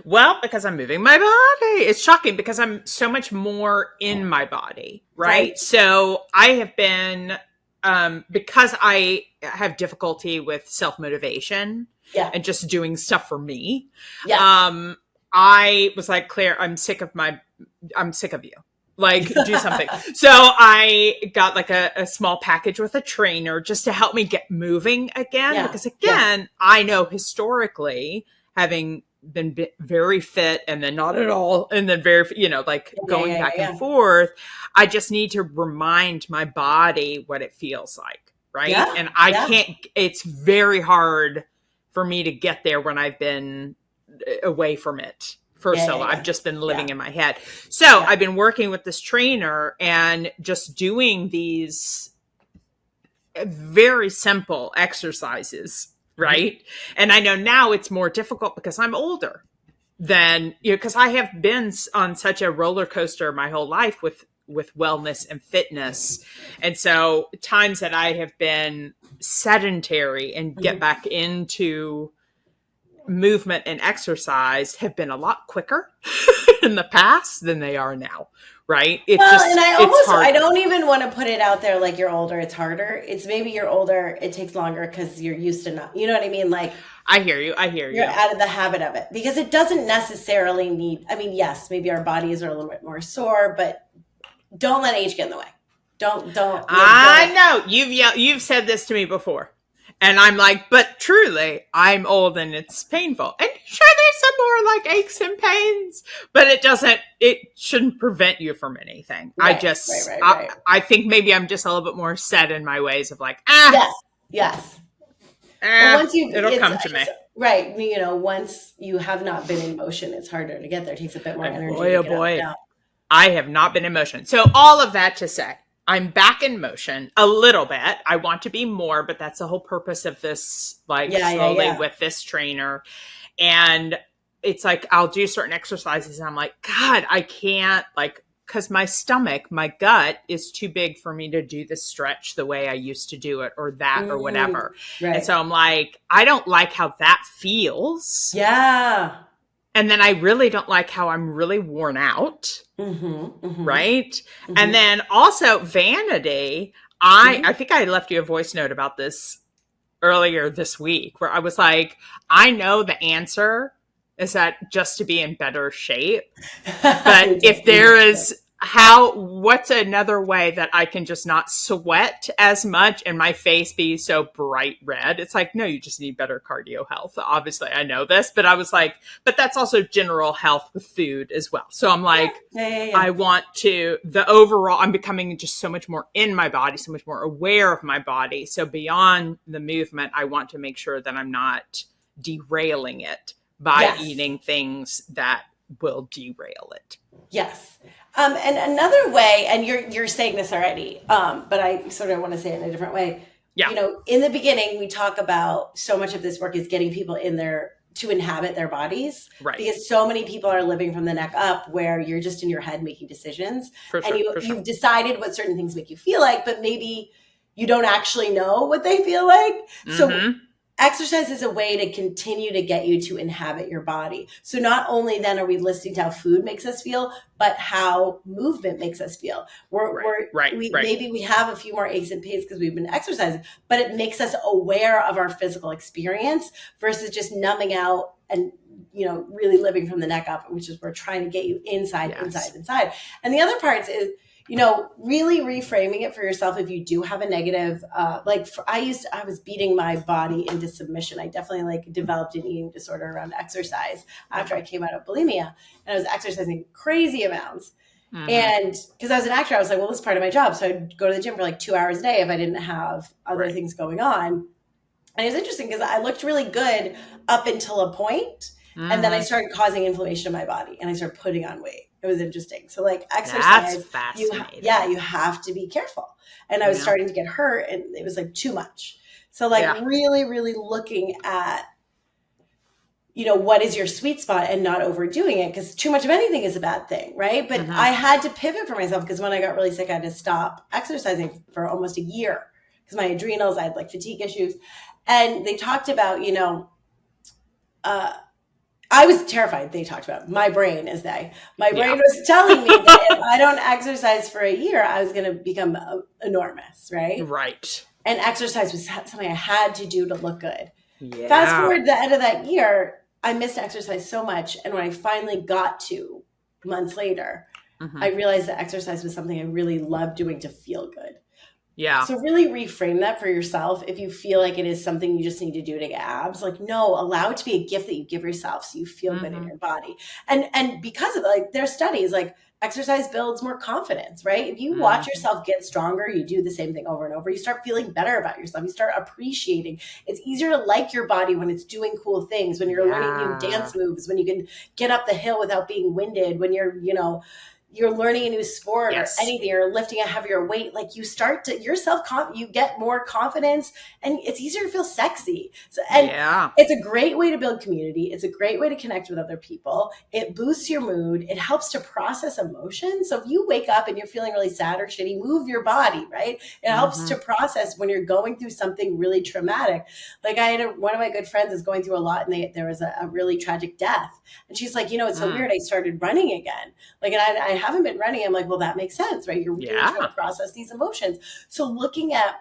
Well, because I'm moving my body. It's shocking because I'm so much more in my body, right? So I have been, because I have difficulty with self-motivation and just doing stuff for me. I was like, Claire, I'm sick of you. Like, do something. So I got like a small package with a trainer just to help me get moving again. Because again, I know historically, having been very fit and then not at all, and then very, going back and forth, I just need to remind my body what it feels like. Right. And I can't, it's very hard for me to get there when I've been away from it. I've just been living in my head. So I've been working with this trainer and just doing these very simple exercises, right? And I know now it's more difficult because I'm older than, because I have been on such a roller coaster my whole life with wellness and fitness. And so times that I have been sedentary and get back into movement and exercise have been a lot quicker in the past than they are now, right? And I don't even want to put it out there like you're older, it's harder. It's maybe you're older, it takes longer because you're used to not, you know what I mean? Like, I hear you. You're out of the habit of it, because it doesn't necessarily need, I mean, yes, maybe our bodies are a little bit more sore, but don't let age get in the way. Don't. I know you've said this to me before. And I'm like, but truly, I'm old and it's painful. And sure, there's some more like aches and pains, but it shouldn't prevent you from anything. Right, I think maybe I'm just a little bit more set in my ways of like, Yes. It'll come to me. Right. Once you have not been in motion, it's harder to get there. It takes a bit more energy. Boy. I have not been in motion. So all of that to say, I'm back in motion a little bit. I want to be more, but that's the whole purpose of this, slowly with this trainer. And it's like, I'll do certain exercises and I'm like, God, I can't, because my stomach, my gut is too big for me to do the stretch the way I used to do it, or that or whatever. Right. And so I'm like, I don't like how that feels. Yeah. And then I really don't like how I'm really worn out. Right. And then also vanity. I think I left you a voice note about this earlier this week, where I was like, I know the answer is that just to be in better shape. But if there is what's another way that I can just not sweat as much and my face be so bright red? It's like, no, you just need better cardio health. Obviously, I know this, but I was like, but that's also general health with food as well. So I'm like, I want I'm becoming just so much more in my body, so much more aware of my body. So beyond the movement, I want to make sure that I'm not derailing it by eating things that will derail it. Yes. And another way, and you're saying this already, but I sort of want to say it in a different way. Yeah. In the beginning, we talk about so much of this work is getting people in there to inhabit their bodies. Right. Because so many people are living from the neck up, where you're just in your head making decisions. You've decided what certain things make you feel like, but maybe you don't actually know what they feel like. So exercise is a way to continue to get you to inhabit your body. So not only then are we listening to how food makes us feel, but how movement makes us feel. Maybe we have a few more aches and pains because we've been exercising, but it makes us aware of our physical experience versus just numbing out and really living from the neck up, which is we're trying to get you inside. And the other part is, really reframing it for yourself. If you do have a negative, I was beating my body into submission. I definitely developed an eating disorder around exercise after I came out of bulimia, and I was exercising crazy amounts. Mm-hmm. And because I was an actor, I was like, well, this is part of my job. So I'd go to the gym for like 2 hours a day if I didn't have other Right. things going on. And it was interesting because I looked really good up until a point, and then I Mm-hmm. started causing inflammation in my body and I started putting on weight. It was interesting. So like That's exercise, yeah, fascinating. you have to be careful. And I was Yeah. starting to get hurt and it was like too much. So like Yeah. really, really looking at, what is your sweet spot and not overdoing it, because too much of anything is a bad thing, right? But Mm-hmm. I had to pivot for myself because when I got really sick, I had to stop exercising for almost a year because my adrenals, I had like fatigue issues. And they talked about, uh, I was terrified. They talked about my brain my Yeah. brain was telling me that if I don't exercise for a year, I was going to become enormous, right? Right. And exercise was something I had to do to look good. Fast Yeah. forward to the end of that year, I missed exercise so much. And when I finally got to months later, Mm-hmm. I realized that exercise was something I really loved doing to feel good. Yeah. So really reframe that for yourself. If you feel like it is something you just need to do to get abs, like no, allow it to be a gift that you give yourself so you feel good in Mm-hmm. your body. And because of like there's studies like exercise builds more confidence, right? If you watch Mm-hmm. yourself get stronger, you do the same thing over and over, you start feeling better about yourself. You start appreciating. It's easier to like your body when it's doing cool things, when you're learning new Yeah. dance moves, when you can get up the hill without being winded, when you're learning a new sport or Yes. anything or lifting a heavier weight, like you start to you get more confidence and it's easier to feel sexy. So and Yeah. it's a great way to build community. It's a great way to connect with other people. It boosts your mood. It helps to process emotions. So if you wake up and you're feeling really sad or shitty, move your body, right? It helps Mm-hmm. to process when you're going through something really traumatic. Like I had one of my good friends is going through a lot and there was a really tragic death. And she's like, it's so Mm. weird. I started running again. Like, and I haven't been running. I'm like, well, that makes sense, right? You're trying to Yeah. process these emotions. So looking at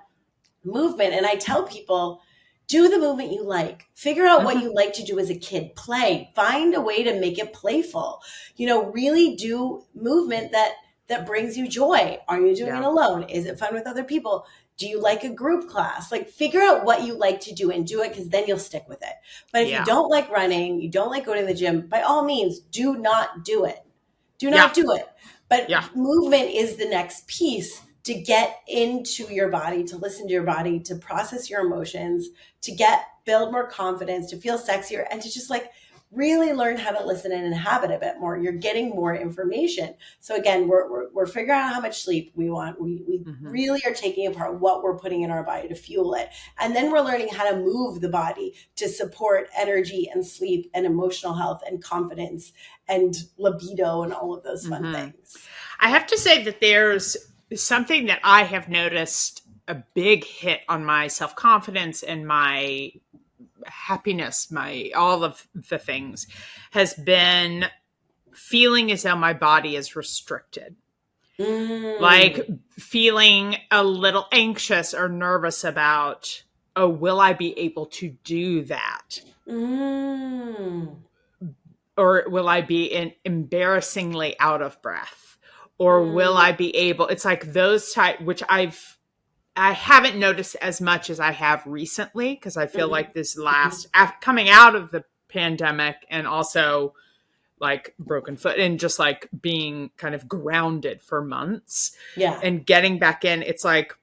movement, and I tell people, do the movement you like. Figure out what Mm-hmm. you like to do as a kid. Play. Find a way to make it playful. Really do movement that brings you joy. Are you doing it Yeah. alone? Is it fun with other people? Do you like a group class? Like figure out what you like to do and do it because then you'll stick with it. But if you Yeah. don't like running, you don't like going to the gym, by all means, do not do it. Do Yeah. not do it. But Yeah. movement is the next piece to get into your body, to listen to your body, to process your emotions, to build more confidence, to feel sexier, and to just like really learn how to listen and inhabit a bit more. You're getting more information. So again, we're figuring out how much sleep we want. We Mm-hmm. really are taking apart what we're putting in our body to fuel it. And then we're learning how to move the body to support energy and sleep and emotional health and confidence and libido and all of those fun Mm-hmm. things. I have to say that there's something that I have noticed a big hit on my self confidence and my happiness, my all of the things, has been feeling as though my body is restricted. Mm. Like feeling a little anxious or nervous about, oh, will I be able to do that? Mm. Or will I be embarrassingly out of breath? Or will Mm. I be able, it's like those type, which I haven't noticed as much as I have recently, because I feel Mhm. like this Mhm. coming out of the pandemic and also like broken foot and just like being kind of grounded for months Yeah. and getting back in, it's like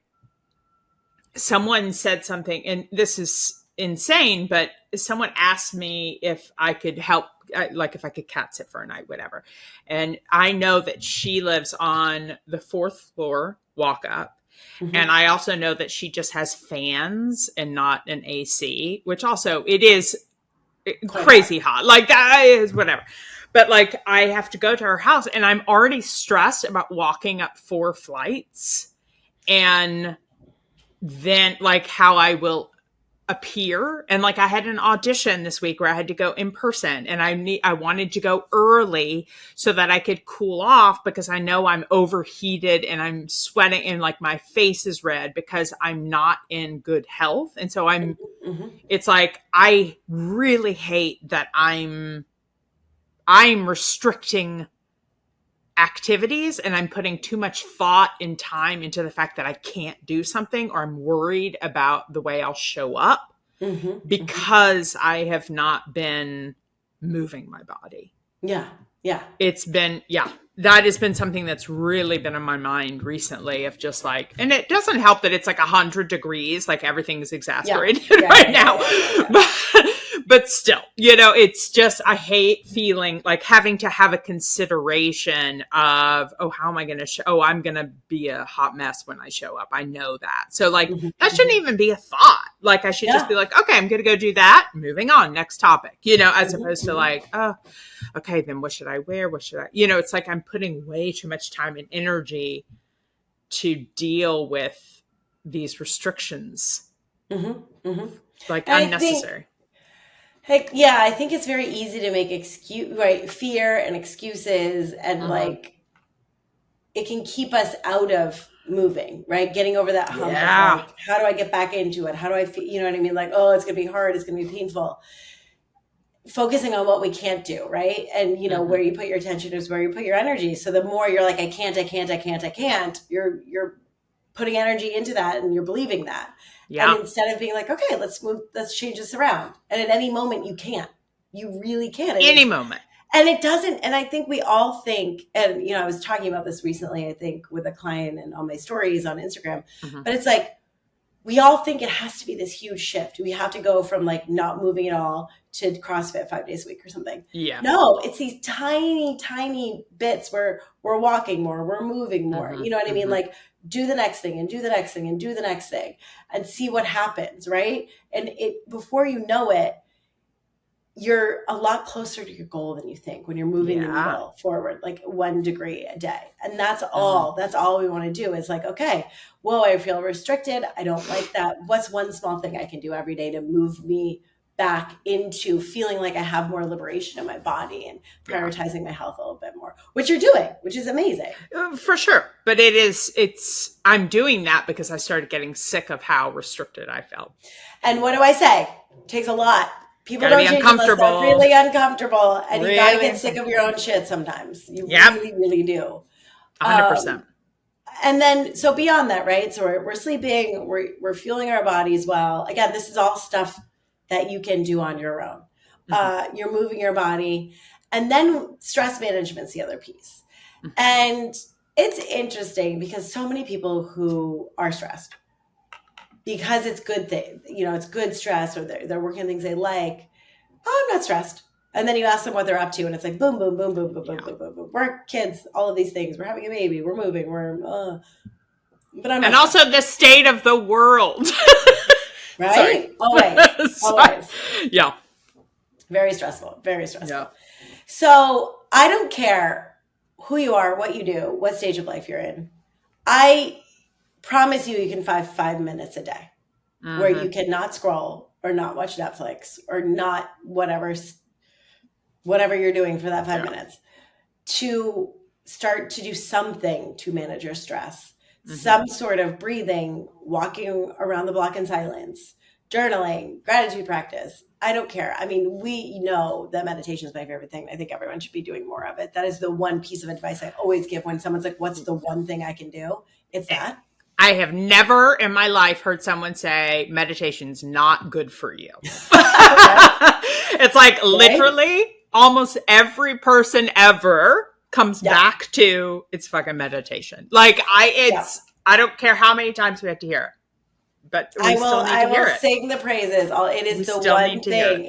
someone said something, and this is insane, but someone asked me if I could help, like if I could cat sit for a night, whatever. And I know that she lives on the fourth floor walk up. And Mhm. I also know that she just has fans and not an AC, which also it is Quite hot. crazy hot. Like that is whatever. But like I have to go to her house and I'm already stressed about walking up 4 flights and then like how I will appear. And like I had an audition this week where I had to go in person and I wanted to go early so that I could cool off because I know I'm overheated and I'm sweating and like my face is red because I'm not in good health. And so Mhm. it's like I really hate that I'm restricting activities and I'm putting too much thought and time into the fact that I can't do something or I'm worried about the way I'll show up Mhm. Mhm. because I have not been moving my body. Yeah. Yeah. It's been, yeah, that has been something that's really been on my mind recently of just like, and it doesn't help that it's like 100 degrees, like everything's Yeah. exasperated Yeah. right Yeah. Yeah. now. Yeah. Yeah. Yeah. But still, you know, it's just, I hate feeling like having to have a consideration of, oh, how am I going to show? Oh, I'm going to be a hot mess when I show up. I know that. So like, Mhm, that shouldn't mhm. even be a thought. Like, I should just Yeah. be like, okay, I'm going to go do that. Moving on, next topic, you know, as Mhm, opposed to mhm. like, oh, okay, then what should I wear? What should I, you know, it's like I'm putting way too much time and energy to deal with these restrictions, Mhm, mhm. like And I think, unnecessary. heck, yeah, I think it's very easy to make excuse, right, fear and excuses, and Mm-hmm. like it can keep us out of moving, right? Getting over that hump of Yeah. like, how do I get back into it? How do I feel? You know what I mean? Like, oh, it's going to be hard. It's going to be painful. Focusing on what we can't do, right? And you know, Mm-hmm. where you put your attention is where you put your energy. So the more you're like, I can't, you're putting energy into that and you're believing that. And Yeah. instead of being like, okay, let's move, let's change this around. And at any moment you can't. You really can. Any moment. And it doesn't, and I think we all think, and you know, I was talking about this recently, I think, with a client and on my stories on Instagram, Mm-hmm. but it's like we all think it has to be this huge shift. We have to go from like not moving at all to CrossFit 5 days a week or something. Yeah. No, it's these tiny, tiny bits where we're walking more, we're moving more. Mm-hmm. You know what I mean? Mm-hmm. Like do the next thing and do the next thing and do the next thing and see what happens, right? And it before you know it, you're a lot closer to your goal than you think when you're moving the Yeah. needle forward like 1 degree a day. And Mm-hmm. that's all we want to do is like, okay, whoa, I feel restricted, I don't like that. What's one small thing I can do every day to move me back into feeling like I have more liberation in my body and Yeah. prioritizing my health a little bit more, which you're doing, which is amazing. For sure. But I'm doing that because I started getting sick of how restricted I felt. And what do I say? It takes a lot. People Gotta don't be change unless they're uncomfortable. really uncomfortable, and you got to Really get sick of your uncomfortable. own shit sometimes. You Yep. really, really do. 100%. Um, and then, so beyond that, right? So we're sleeping, we're fueling our bodies well. Again, this is all stuff that you can do on your own. Mm-hmm. You're moving your body, and then stress management's the other piece. Mm-hmm. And it's interesting because so many people who are stressed because it's good thing, you know, it's good stress, or they're working on things they like. Oh, I'm not stressed. And then you ask them what they're up to, and it's like boom, boom, boom, boom, boom, boom, Yeah. boom, boom, boom. Work, kids, all of these things. We're having a baby. We're moving. But I'm not And stressed. also the state of the world. Sorry. Right? Always. Always. Yeah. Very stressful. Very stressful. Yeah. So I don't care who you are, what you do, what stage of life you're in. I promise you can 5 minutes a day where Mm-hmm. you cannot scroll or not watch Netflix or not whatever you're doing for that 5 minutes to start to do something to manage your stress, Mm-hmm. some sort of breathing, walking around the block in silence, journaling, gratitude practice. I don't care. I mean, we know that meditation is my favorite thing. I think everyone should be doing more of it. That is the one piece of advice I always give when someone's like, what's the one thing I can do? It's that. I have never in my life heard someone say meditation's not good for you. Right? It's like Right? literally almost every person ever comes Yeah. back to it's fucking meditation. Like Yeah. I don't care how many times we have to hear it, but we still need I to hear will it. sing the praises. It We is the still one need to hear thing.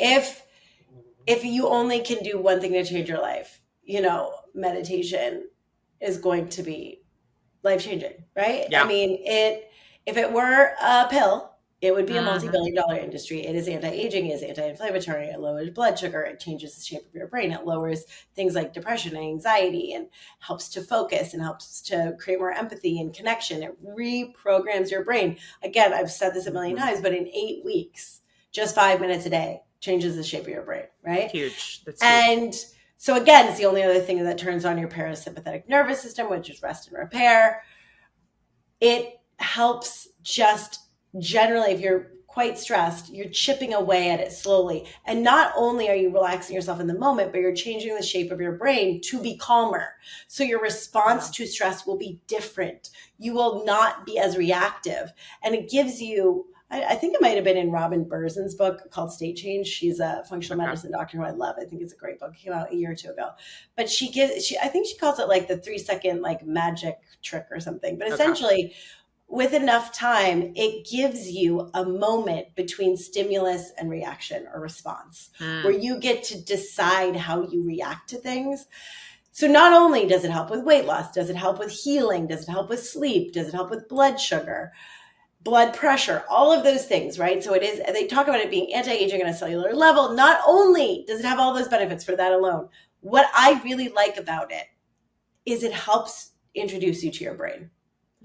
If you only can do one thing to change your life, you know, meditation is going to be life changing, right? Yeah. I mean, if it were a pill, it would be a Mhm. multi-billion-dollar industry. It is anti-aging, it is anti-inflammatory, it lowers blood sugar, it changes the shape of your brain, it lowers things like depression and anxiety, and helps to focus and helps to create more empathy and connection. It reprograms your brain. Again, I've said this a million times, but in 8 weeks, just 5 minutes a day changes the shape of your brain, right? Huge. That's huge. And so again, it's the only other thing that turns on your parasympathetic nervous system, which is rest and repair. It helps just generally, if you're quite stressed, you're chipping away at it slowly. And not only are you relaxing yourself in the moment, but you're changing the shape of your brain to be calmer. So your response to stress will be different. You will not be as reactive. And it gives you I think it might have been in Robin Burzen's book called State Change. She's a functional Okay. medicine doctor who I love. I think it's a great book. It came out a year or two ago. But I think she calls it like the 3 second like magic trick or something. But Okay. essentially, with enough time, it gives you a moment between stimulus and reaction or response where Mm. you get to decide how you react to things. So not only does it help with weight loss, does it help with healing? Does it help with sleep? Does it help with blood sugar, blood pressure, all of those things, right? So they talk about it being anti-aging on a cellular level. Not only does it have all those benefits for that alone, what I really like about it is it helps introduce you to your brain.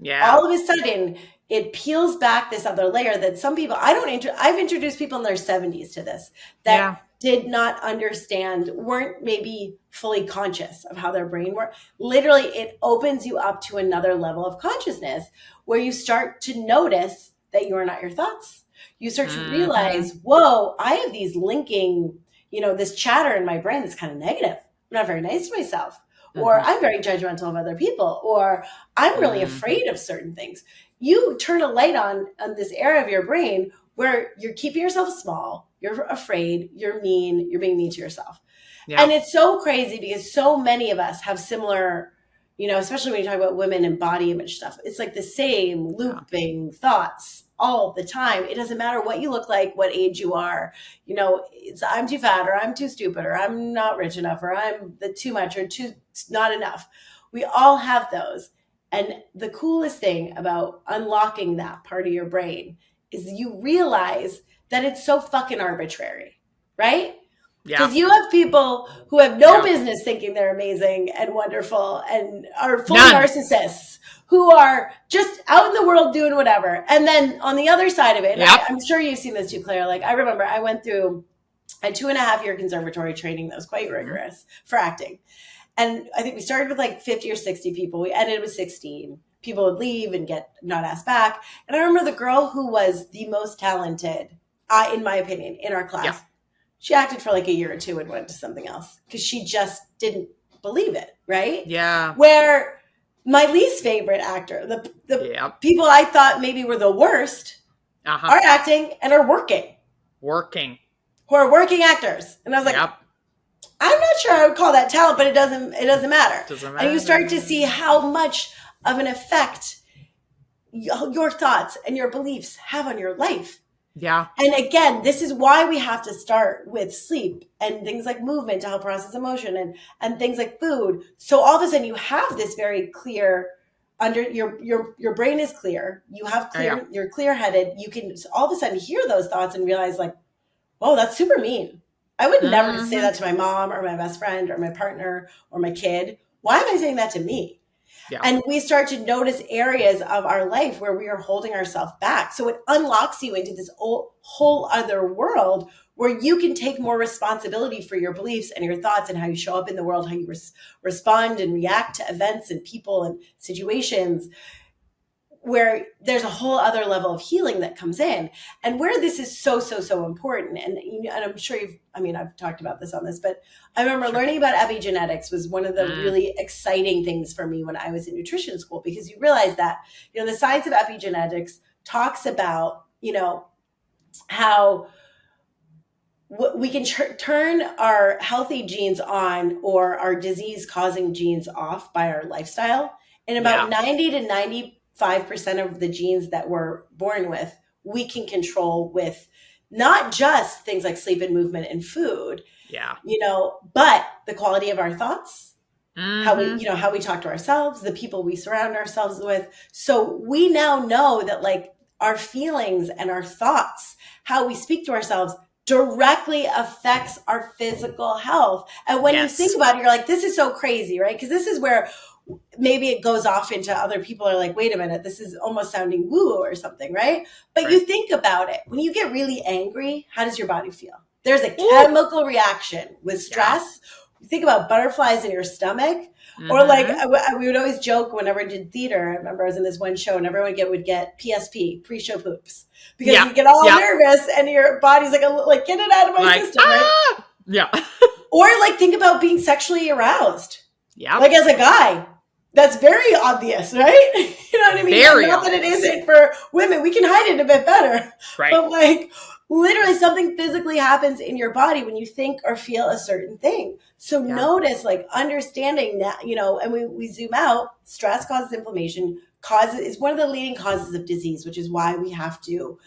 Yeah. All of a sudden, it peels back this other layer that some people I've introduced people in their 70s to this that Yeah. did not understand, weren't maybe fully conscious of how their brain works. Literally, it opens you up to another level of consciousness where you start to notice that you are not your thoughts. You start to Hmm. realize, whoa, I have these linking, this chatter in my brain that's kind of negative. I'm not very nice to myself. Or Hmm. I'm very judgmental of other people, or I'm really Hmm. afraid of certain things. You turn a light on this area of your brain where you're keeping yourself small, you're afraid, you're mean, you're being mean to yourself. Yeah. And it's so crazy because so many of us have similar, especially when you talk about women and body image stuff. It's like the same Yeah. looping thoughts all the time. It doesn't matter what you look like, what age you are. It's I'm too fat, or I'm too stupid, or I'm not rich enough, or I'm the too much, or too not enough. We all have those. And the coolest thing about unlocking that part of your brain is you realize that it's so fucking arbitrary, right? Yeah. Because you have people who have no Yeah. business thinking they're amazing and wonderful and are full None. narcissists who are just out in the world doing whatever. And then on the other side of it, and Yep. I'm sure you've seen this too, Claire. Like, I remember I went through a 2.5 year conservatory training that was quite Hmm. rigorous for acting. And I think we started with like 50 or 60 people. We ended with 16. People would leave and get not asked back. And I remember the girl who was the most talented, in my opinion, in our Yeah. class. She acted for like a year or two and went to something else because she just didn't believe it, right? Yeah. Where my least favorite actor, the Yep. people I thought maybe were the worst, Uh-huh. are acting and are working, Working. who are working actors. And I was like, Yep. I'm not sure I would call that talent, but it doesn't matter. Doesn't And you start to matter. see how much of an effect your thoughts and your beliefs have on your life. Yeah. And again, this is why we have to start with sleep and things like movement to help process emotion, and things like food. So all of a sudden you have this very clear under your brain is clear. You have Oh, yeah. you're clear headed. You can all of a sudden hear those thoughts and realize like, whoa, that's super mean. I would never say Hmm. that to my mom or my best friend or my partner or my kid. Why am I saying that to me? Yeah. And we start to notice areas of our life where we are holding ourselves back. So it unlocks you into this whole other world where you can take more responsibility for your beliefs and your thoughts and how you show up in the world, how you respond and react to events and people and situations, where there's a whole other level of healing that comes in. And where this is so, so, so important. And I'm sure I've talked about this on this, but I remember Sure. learning about epigenetics was one of the Mm. really exciting things for me when I was in nutrition school, because you realize that, the science of epigenetics talks about, how we can turn our healthy genes on or our disease causing genes off by our lifestyle. And about Yeah. 90 to 95% of the genes that we're born with, we can control with not just things like sleep and movement and food, Yeah. but the quality of our thoughts, Hmm. how we talk to ourselves, the people we surround ourselves with. So we now know that like our feelings and our thoughts, how we speak to ourselves, directly affects our physical health. And when you think Yes. about it, you're like, this is so crazy, right? Because this is where maybe it goes off into other people are like, wait a minute, this is almost sounding woo or something, right? But you Right. think about it. When you get really angry, how does your body feel? There's a Ooh. chemical reaction with Yeah. stress. You think about butterflies in your stomach, or like Hmm. we would always joke whenever I did theater. I remember I was in this one show and everyone would get PSP, pre-show poops, because Yeah. you get all Yeah. nervous and your body's like get it out of my Like, system, right? Yeah. Or like think about being sexually aroused, Yep. like as a guy. That's very obvious, right? You know what I mean? And Very not that it obvious. isn't for women. We can hide it a bit better. Right. But like literally something physically happens in your body when you think or feel a certain thing. So Yeah. notice, like understanding that, and we zoom out, stress causes inflammation, causes is one of the leading causes of disease, which is why we have to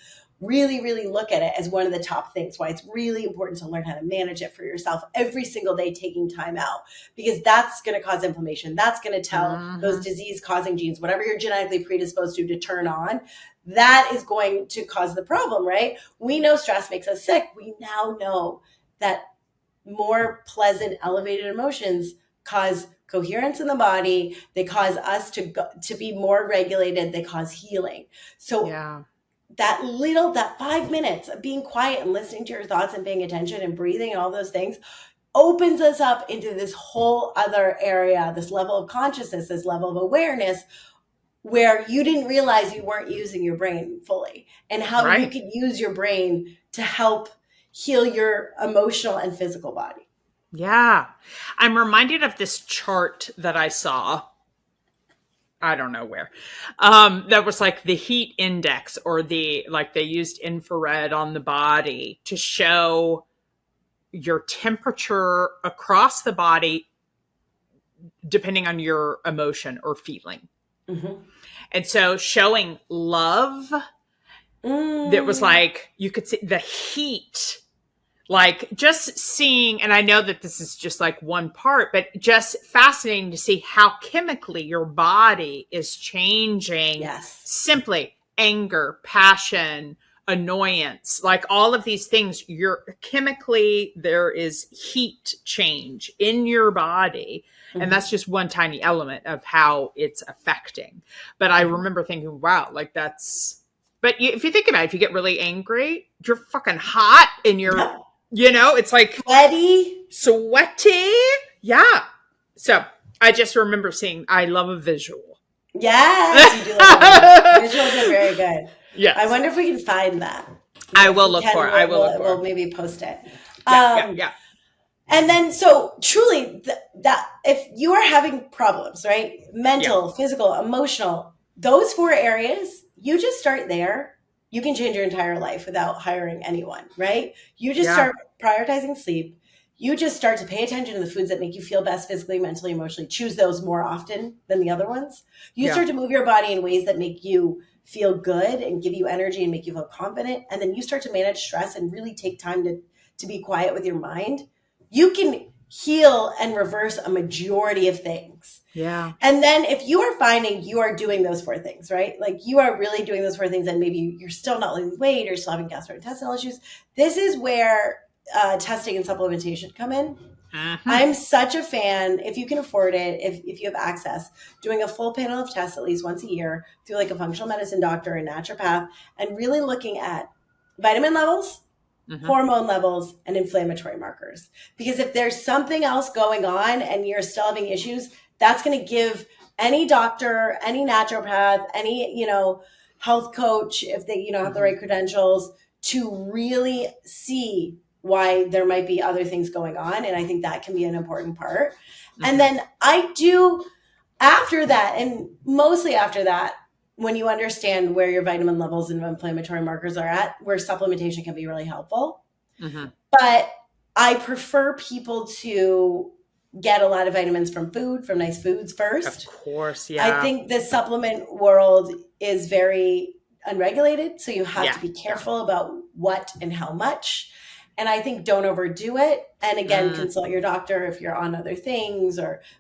really, really look at it as one of the top things, why it's really important to learn how to manage it for yourself every single day, taking time out, because that's going to cause inflammation. That's going to tell those disease causing genes, whatever you're genetically predisposed to turn on, that is going to cause the problem, right? We know stress makes us sick. We now know that more pleasant, elevated emotions cause coherence in the body. They cause us to be more regulated. They cause healing. So Yeah. that 5 minutes of being quiet and listening to your thoughts and paying attention and breathing and all those things opens us up into this whole other area, this level of consciousness, this level of awareness where you didn't realize you weren't using your brain fully, and how you Right. could use your brain to help heal your emotional and physical body. Yeah. I'm reminded of this chart that I saw. I don't know where. That was like the heat index, or like they used infrared on the body to show your temperature across the body depending on your emotion or feeling. Mm-hmm. And so showing love, that was like, you could see the heat, like just seeing, and I know that this is just like one part, but just fascinating to see how chemically your body is changing. Yes. Simply anger, passion, annoyance, like all of these things, you're chemically, there is heat change in your body. And that's just one tiny element of how it's affecting. But I remember thinking, wow, like that's, but if you think about it, if you get really angry, you're fucking hot and Yep. it's like Sweaty. sweaty. Yeah. So I just remember seeing, I love a visual. Yes, you do love a visual. Visuals are very good. Yes. I wonder if we can find that. I will look for it. I will look for We'll it. maybe post it. Yeah. And then, so truly, that if you are having problems, right? Mental, physical, emotional, those 4 areas, you just start there. You can change your entire life without hiring anyone, right? You just start prioritizing sleep. You just start to pay attention to the foods that make you feel best physically, mentally, emotionally. Choose those more often than the other ones. You start to move your body in ways that make you feel good and give you energy and make you feel confident. And then you start to manage stress and really take time to be quiet with your mind. You can heal and reverse a majority of things. Yeah. And then if you are finding you are doing those 4 things, right? Like you are really doing those 4 things and maybe you're still not losing weight or still having gastrointestinal issues. This is where testing and supplementation come in. I'm such a fan, if you can afford it, if you have access, doing a full panel of tests at least once a year through like a functional medicine doctor, a naturopath, and really looking at vitamin levels, hormone levels, and inflammatory markers. Because if there's something else going on and you're still having issues, that's going to give any doctor, any naturopath, any, health coach, if they, have the right credentials, to really see why there might be other things going on. And I think that can be an important part. And then I do, after that, and mostly after that, when you understand where your vitamin levels and inflammatory markers are at, where supplementation can be really helpful. But I prefer people to get a lot of vitamins from food, from nice foods first. Of course, yeah. I think the supplement world is very unregulated, so you have to be careful about what and how much. And I think don't overdo it. And again, consult your doctor if you're on other things,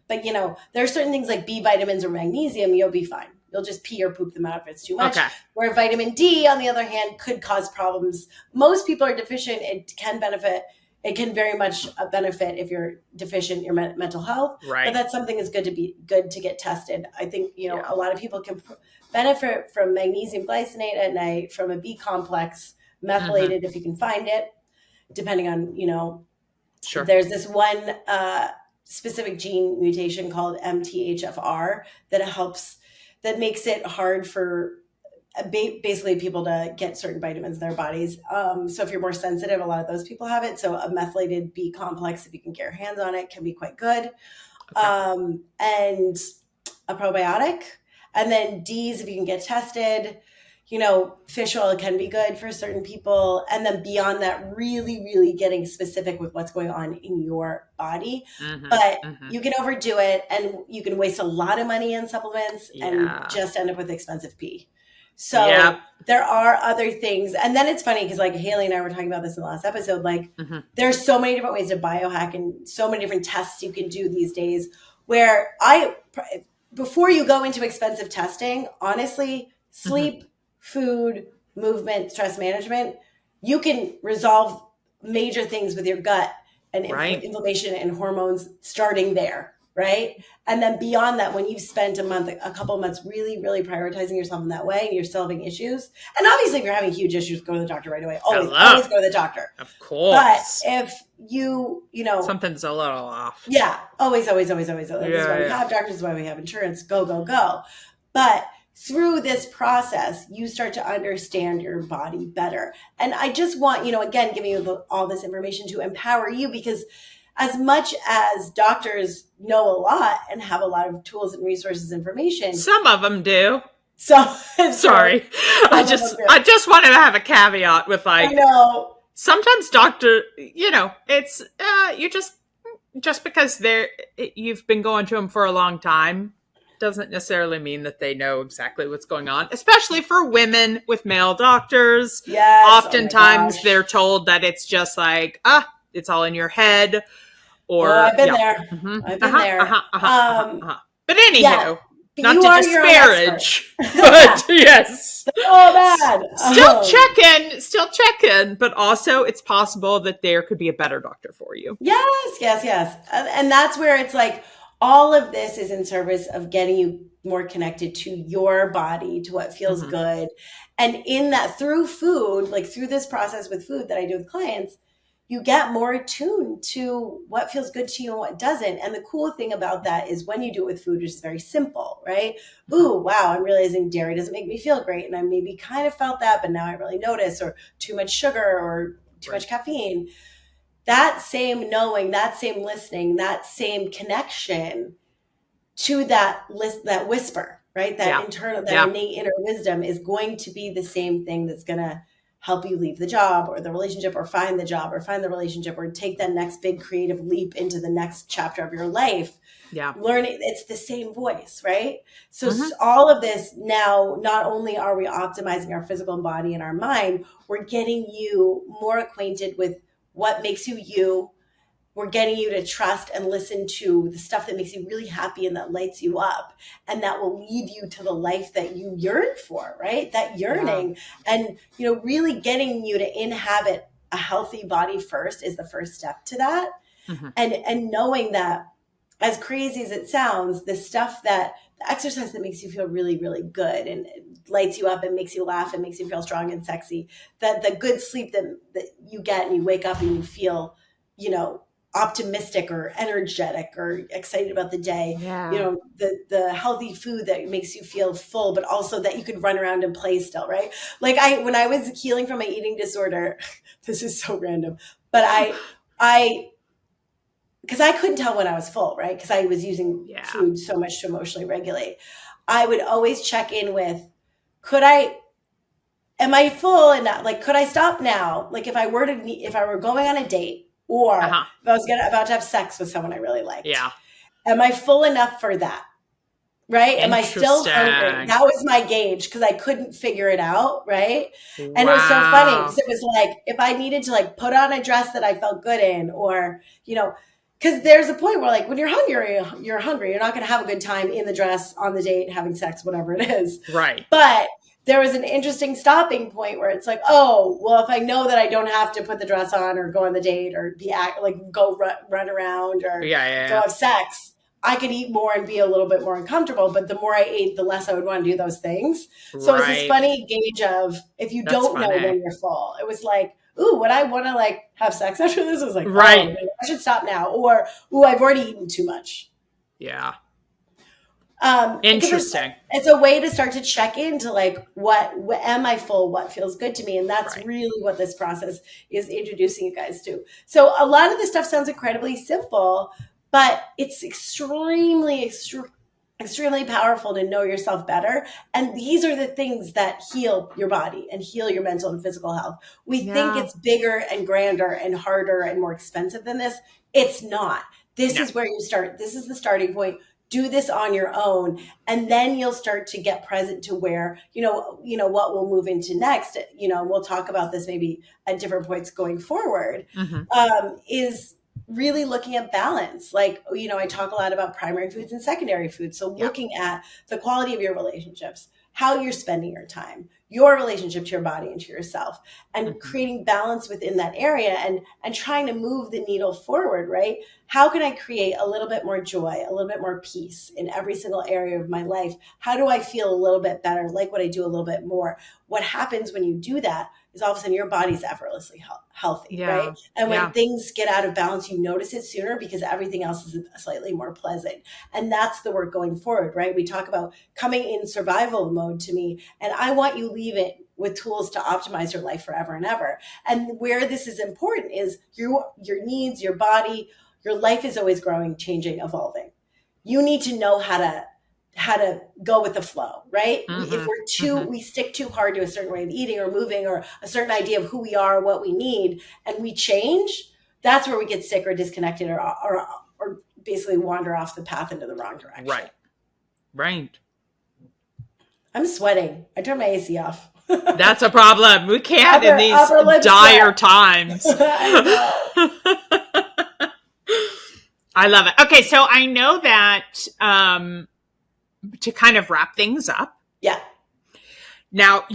but there are certain things like B vitamins or magnesium, you'll be fine. You'll just pee or poop them out if it's too much. Okay. Where vitamin D, on the other hand, could cause problems. Most people are deficient. It can benefit. It can very much benefit if you're deficient in your mental health. Right. But that's something that's good to get tested. I think, a lot of people can benefit from magnesium glycinate at night, from a B complex, methylated if you can find it, depending on, Sure. There's this one specific gene mutation called MTHFR that makes it hard for basically people to get certain vitamins in their bodies. So if you're more sensitive, a lot of those people have it. So a methylated B complex, if you can get your hands on it, can be quite good. Okay. And a probiotic. And then D's, if you can get tested, you know, fish oil can be good for certain people. And then beyond that, really, really getting specific with what's going on in your body. Mm-hmm. But Mm-hmm. you can overdo it and you can waste a lot of money in supplements and Yeah. just end up with expensive pee. Yep. So there are other things. And then it's funny because like Haley and I were talking about this in the last episode, like Mm-hmm. there's so many different ways to biohack and so many different tests you can do these days where before you go into expensive testing, honestly, Mm-hmm. sleep, food, movement, stress management, you can resolve major things with your gut and Right. inflammation and hormones starting there, right? And then beyond that, when you've spent a couple of months really, really prioritizing yourself in that way and you're still having issues, and obviously if you're having huge issues, go to the doctor right away. Always, Hello. always go to the doctor. Of But course. if you know, Something's a little off. yeah, always, always, always, always. This is why we Yeah. have doctors, this is why we have insurance. Go, go, go. But through this process, you start to understand your body better. And I just want, you know, again, giving you all this information to empower you because as much as doctors know a lot and have a lot of tools and resources, information, Some of them do. so Sorry. I Some of them do. just wanted to have a caveat with I like know. sometimes doctor, you know, it's you just because you've been going to them for a long time doesn't necessarily mean that they know exactly what's going on, especially for women with male doctors. Yes. Oftentimes they're told that it's just like, it's all in your head. Or I've been yeah. there. Mm-hmm. I've been there. But anywho, Yeah, not you to are your own disparage, expert. but yes. Oh, bad. Still check in, but also it's possible that there could be a better doctor for you. Yes, yes, yes. And that's where it's like all of this is in service of getting you more connected to your body, to what feels Mhm. good. And in that, through food, like through this process with food that I do with clients, you get more attuned to what feels good to you and what doesn't. And the cool thing about that is when you do it with food, which is very simple, right? Ooh, wow, I'm realizing dairy doesn't make me feel great. And I maybe kind of felt that, but now I really notice, or too much sugar or too much caffeine. That same knowing, that same listening, that same connection to that whisper, right? That internal, that innate inner wisdom is going to be the same thing that's going to help you leave the job or the relationship or find the job or find the relationship or take that next big creative leap into the next chapter of your life. Yeah. Learning, it's the same voice, right? So all of this now, not only are we optimizing our physical body and our mind, we're getting you more acquainted with what makes you you. We're getting you to trust and listen to the stuff that makes you really happy and that lights you up. And that will lead you to the life that you yearn for, right? That yearning. And, you know, really getting you to inhabit a healthy body first is the first step to that. Mm-hmm. And knowing that, as crazy as it sounds, the stuff that the exercise that makes you feel really, really good and lights you up and makes you laugh and makes you feel strong and sexy, that the good sleep that you get and you wake up and you feel, you know, optimistic or energetic or excited about the day, you know, the healthy food that makes you feel full, but also that you could run around and play still, right? Like when I was healing from my eating disorder, this is so random, but because I couldn't tell when I was full, right? Because I was using food so much to emotionally regulate. I would always check in with, am I full enough? Like, could I stop now? Like if I were going on a date, or if I was about to have sex with someone I really liked. Yeah. Am I full enough for that? Right? Am I still hungry? That was my gauge because I couldn't figure it out. Right. Wow. And it was so funny because it was like, if I needed to like put on a dress that I felt good in, or, you know, because there's a point where like when you're hungry, you're hungry. You're not going to have a good time in the dress, on the date, having sex, whatever it is. Right. But there was an interesting stopping point where it's like, oh, well, if I know that I don't have to put the dress on or go on the date or go run around or go have sex, I could eat more and be a little bit more uncomfortable. But the more I ate, the less I would want to do those things. So it's this funny gauge of if you don't know when you're full. It was like, ooh, would I want to like have sex after this? It was like, oh, I should stop now. Or, ooh, I've already eaten too much. Yeah. Interesting. It's a way to start to check into like, what am I full? What feels good to me? And that's really what this process is introducing you guys to. So a lot of this stuff sounds incredibly simple, but it's extremely extremely powerful to know yourself better. And these are the things that heal your body and heal your mental and physical health. We think Yeah. it's bigger and grander and harder and more expensive than this. It's not. This No. is where you start. This is the starting point. Do this on your own, and then you'll start to get present to where, what we'll move into next. We'll talk about this maybe at different points going forward, Mm-hmm. is really looking at balance. Like, I talk a lot about primary foods and secondary foods. So Yeah. looking at the quality of your relationships, how you're spending your time, your relationship to your body and to yourself, and Mm-hmm. creating balance within that area, and trying to move the needle forward, right? How can I create a little bit more joy, a little bit more peace in every single area of my life? How do I feel a little bit better, like what I do a little bit more? What happens when you do that is all of a sudden your body's effortlessly healthy, right? Yeah. And when Yeah. things get out of balance, you notice it sooner because everything else is slightly more pleasant. And that's the work going forward, right? We talk about coming in survival mode to me, and I want you leaving with tools to optimize your life forever and ever. And where this is important is your needs, your body, your life is always growing, changing, evolving. You need to know how to go with the flow, right? If Mm-hmm. Mm-hmm. we stick too hard to a certain way of eating or moving or a certain idea of who we are, what we need, and we change, that's where we get sick or disconnected, or basically wander off the path into the wrong direction. Right. Right. I'm sweating. I turned my AC off. That's a problem. We can't in these upper lip dire sweat. times. I know. I love it. Okay, so I know that to kind of wrap things up. Yeah. Now,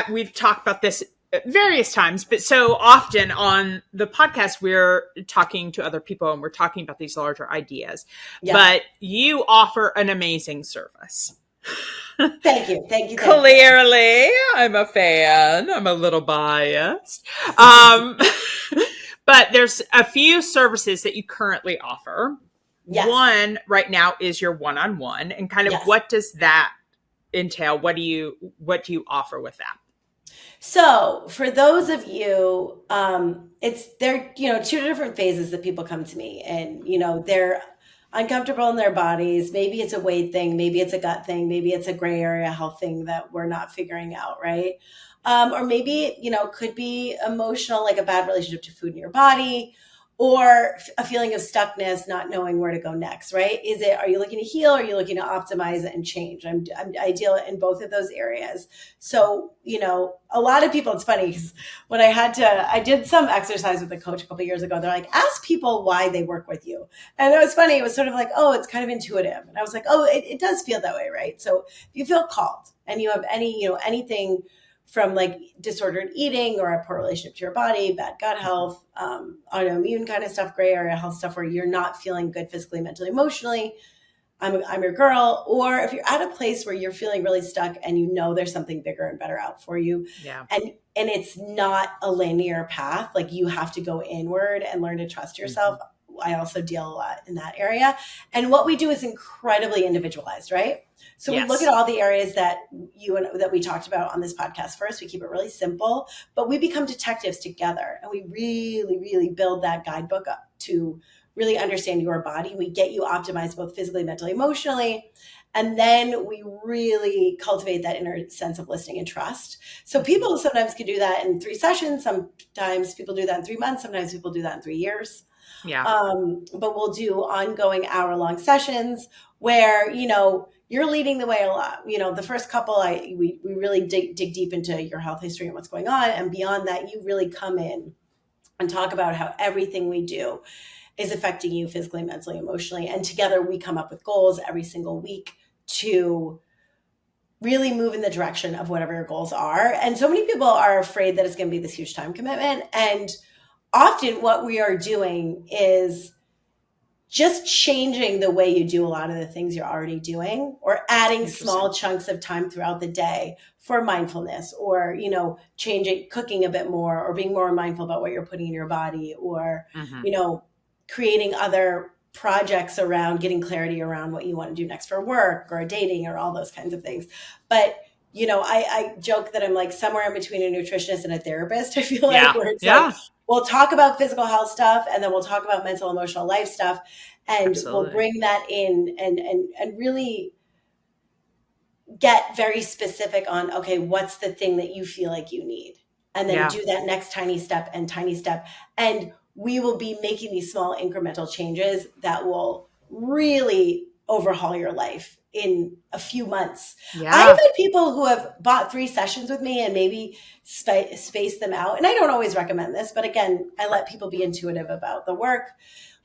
we've talked about this various times, but so often on the podcast, we're talking to other people and we're talking about these larger ideas. Yeah. But you offer an amazing service. Thank you. Thank you. Clearly, I'm a fan. I'm a little biased. But there's a few services that you currently offer. Yes. One right now is your one-on-one, and kind of Yes. what does that entail? What do you offer with that? So for those of you, they're two different phases that people come to me, and they're uncomfortable in their bodies. Maybe it's a weight thing, maybe it's a gut thing, maybe it's a gray area health thing that we're not figuring out, right? Or maybe could be emotional, like a bad relationship to food in your body, or a feeling of stuckness, not knowing where to go next, right? Are you looking to heal, or are you looking to optimize and change? I deal in both of those areas. So, a lot of people, it's funny because when I did some exercise with a coach a couple of years ago, they're like, ask people why they work with you. And it was funny. It was sort of like, oh, it's kind of intuitive. And I was like, oh, it does feel that way, right? So if you feel called and you have anything from like disordered eating or a poor relationship to your body, bad gut health, autoimmune kind of stuff, gray area health stuff where you're not feeling good physically, mentally, emotionally, I'm your girl. Or if you're at a place where you're feeling really stuck and there's something bigger and better out for you, Yeah. and it's not a linear path, like you have to go inward and learn to trust yourself. Mm-hmm. I also deal a lot in that area. And what we do is incredibly individualized, right? So Yes. We look at all the areas that we talked about on this podcast first. We keep it really simple, but we become detectives together, and we really, really build that guidebook up to really understand your body. We get you optimized both physically, mentally, emotionally. And then we really cultivate that inner sense of listening and trust. So people sometimes can do that in 3 sessions. Sometimes people do that in 3 months. Sometimes people do that in 3 years. Yeah. But we'll do ongoing hour-long sessions where, you're leading the way a lot. The first couple, we really dig deep into your health history and what's going on. And beyond that, you really come in and talk about how everything we do is affecting you physically, mentally, emotionally. And together we come up with goals every single week to really move in the direction of whatever your goals are. And so many people are afraid that it's going to be this huge time commitment. And often what we are doing is just changing the way you do a lot of the things you're already doing, or adding small chunks of time throughout the day for mindfulness, or, changing, cooking a bit more, or being more mindful about what you're putting in your body, or, Mm-hmm. Creating other projects around getting clarity around what you want to do next for work or dating or all those kinds of things. But I joke that I'm like somewhere in between a nutritionist and a therapist. I feel like where it's like, we'll talk about physical health stuff, and then we'll talk about mental, emotional life stuff, and Absolutely. we'll bring that in and really get very specific on, okay, what's the thing that you feel like you need? And then Yeah. do that next tiny step and tiny step. And we will be making these small incremental changes that will really overhaul your life in a few months. I've Yeah. had people who have bought 3 sessions with me and maybe space them out. And I don't always recommend this, but again, I let people be intuitive about the work,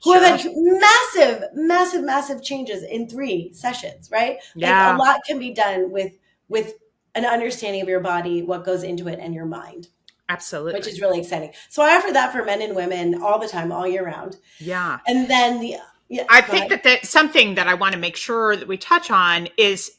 who have Sure. had massive, massive, massive changes in 3 sessions, right? Like a Yeah. lot can be done with an understanding of your body, what goes into it, and your mind, which Absolutely. is really exciting. So I offer that for men and women all the time, all year round. Yeah. And then the yeah, I go think ahead. that something that I want to make sure that we touch on is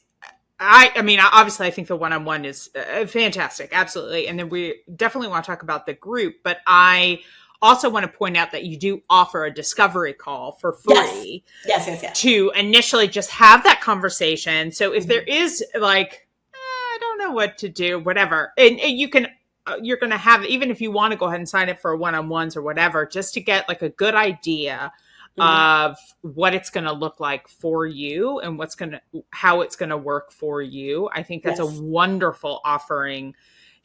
I mean, obviously, I think the one-on-one is fantastic, absolutely, and then we definitely want to talk about the group. But I also want to point out that you do offer a discovery call for Yes, free yes, yes, yes. to initially just have that conversation. So if there Mhm. is like, I don't know what to do, whatever, and you can. You're going to have, even if you want to go ahead and sign up for one-on-ones or whatever, just to get like a good idea Mhm. of what it's going to look like for you and how it's going to work for you. I think that's a Yes. wonderful offering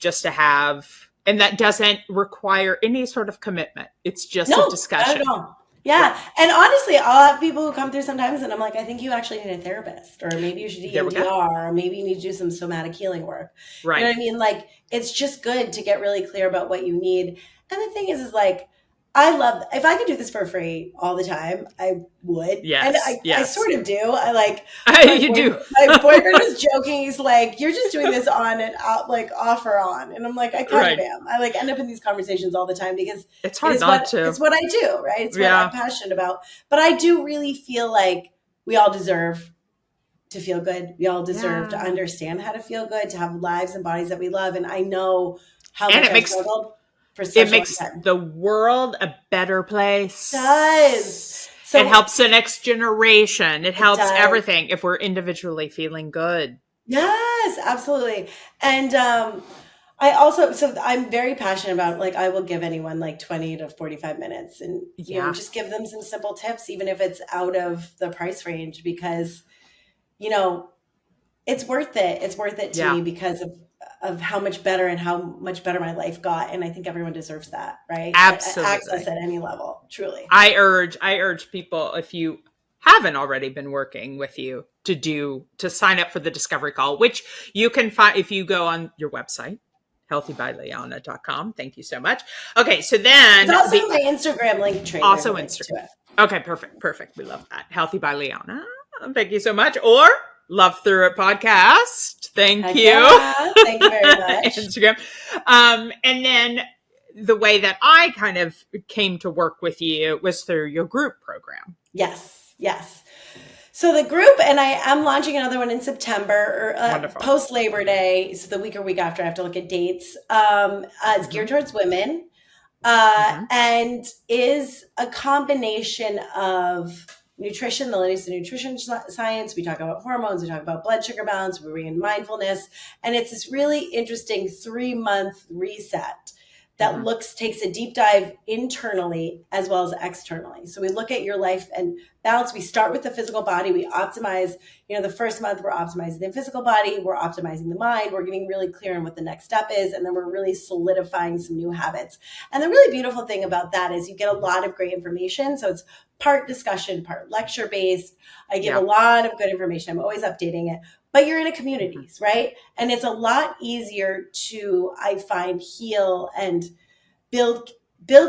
just to have, and that doesn't require any sort of commitment. It's just a No, not at discussion. all. Right. Yeah. And honestly, I'll have people who come through sometimes and I'm like, I think you actually need a therapist, or maybe you should There we go. EMDR, or maybe you need to do some somatic healing work. You know Right. what I mean? Like, it's just good to get really clear about what you need. And the thing is like, I love, if I could do this for free all the time, I would. And Yes. I Yes. sort of do. I like, You do. my boyfriend was joking. He's like, "You're just doing this on and out, like off or on." And I'm like, "I kind of Right. am." I like end up in these conversations all the time because It's hard not to. it's what I do, right? It's what I'm Yeah. passionate about. But I do really feel like we all deserve to feel good. We all deserve to Yeah. understand how to feel good, to have lives and bodies that we love. And I know how And much I've struggled for it such a long makes time. the world a better It does. place. It So helps the next generation. It it helps does. everything if we're individually feeling good. Yes, absolutely. And I also, so I'm very passionate about, like, I will give anyone like 20 to 45 minutes and, Yeah. just give them some simple tips, even if it's out of the price range, because, you know, it's worth it. It's worth it to Yeah. me because of how much better and how much better my life got. And I think everyone deserves that, right? Access Absolutely. at any level, truly. I urge people, if you haven't already been working with you, to sign up for the discovery call, which you can find if you go on your website, healthybyliana.com. Thank you so much. Okay, so It's then also the my Instagram link tree. There's a also link Instagram. to it. Okay, perfect, perfect. We love that. Healthy by Liana. Thank you so much. Or Love Through It podcast. Thank Heck you. yeah. Thank you very much. Instagram. And then the way that I kind of came to work with you was through your group program. Yes, yes. So the group, and I am launching another one in September, or Wonderful. post Labor Day, so the week or week after. I have to look at dates. It's Mm-hmm. geared towards women, Mm-hmm. and is a combination of nutrition, the latest in nutrition science. We talk about hormones, we talk about blood sugar balance, we bring in mindfulness, and it's this really interesting 3-month reset that Mm-hmm. takes a deep dive internally as well as externally. So we look at your life and balance. We start with the physical body. We optimize, the first month we're optimizing the physical body, we're optimizing the mind, we're getting really clear on what the next step is, and then we're really solidifying some new habits. And the really beautiful thing about that is you get a lot of great information. So it's part discussion, part lecture based. I give a Yeah. lot of good information. I'm always updating it. But you're in a Mm-hmm. communities, right? And it's a lot easier to, I find, heal and build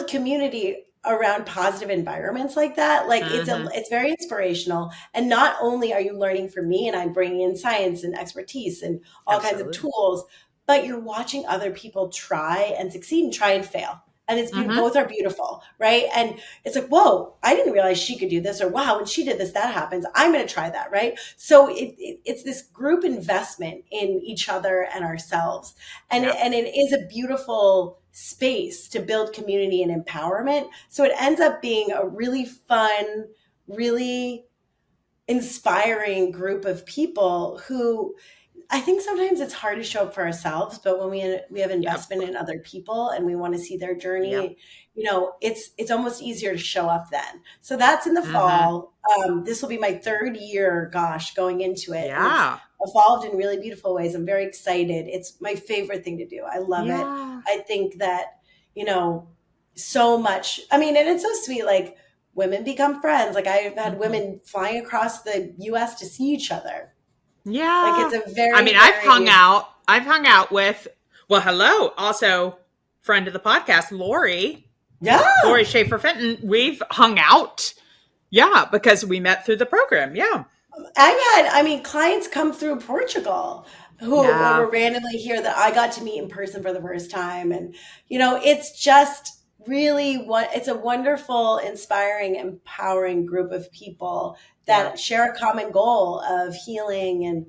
community around positive environments like that. Like Mm-hmm. it's very inspirational, and not only are you learning from me and I'm bringing in science and expertise and all kinds of Absolutely. tools, but you're watching other people try and succeed and try and fail, and it's Mm-hmm. both are beautiful, right? And it's like, whoa, I didn't realize she could do this, or wow, when she did this, that happens, I'm going to try that, right? So it's this group investment in each other and ourselves, and Yeah. it is a beautiful space to build community and empowerment. So it ends up being a really fun, really inspiring group of people who I think sometimes it's hard to show up for ourselves, but when we have Yep. investment in other people and we want to see their Yep. journey, it's almost easier to show up then. So that's in the Mm-hmm. fall. This will be my third year, gosh, going into it, and it's Yeah. evolved in really beautiful ways. I'm very excited. It's my favorite thing to do. I love it. Yeah. I think that, you know, so much. I mean, and it's so sweet. Like women become friends. Like I've had Mm-hmm. women flying across the US to see each other. Like Yeah. it's a I very, mean, very, I've hung out with, well, hello, also friend of the podcast, Lori yeah. Schaefer Fenton. We've hung out. Yeah, because we met through the program. Yeah. I mean, clients come through Portugal who Yeah. were randomly here that I got to meet in person for the first time. And, it's just really it's a wonderful, inspiring, empowering group of people Yeah. that share a common goal of healing and,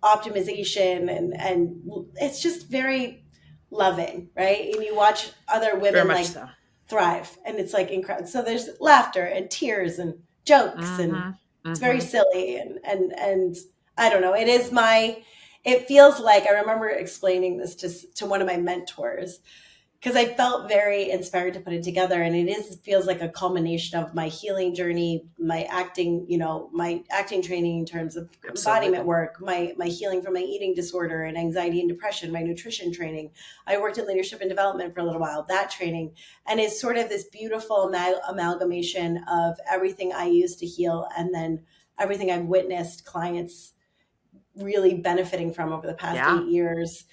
optimization. And it's just very loving, right? And you watch other Very women much like so. thrive and it's like incredible. So there's laughter and tears and jokes and Mm-hmm. it's very Mm-hmm. silly and I don't know. It feels like I remember explaining this to one of my mentors because I felt very inspired to put it together. And feels like a culmination of my healing journey, my acting training in terms of embodiment Absolutely. work, my healing from my eating disorder and anxiety and depression, my nutrition training. I worked in leadership and development for a little while, that training. And it's sort of this beautiful amalgamation of everything I used to heal and then everything I've witnessed clients really benefiting from over the past Yeah. 8 years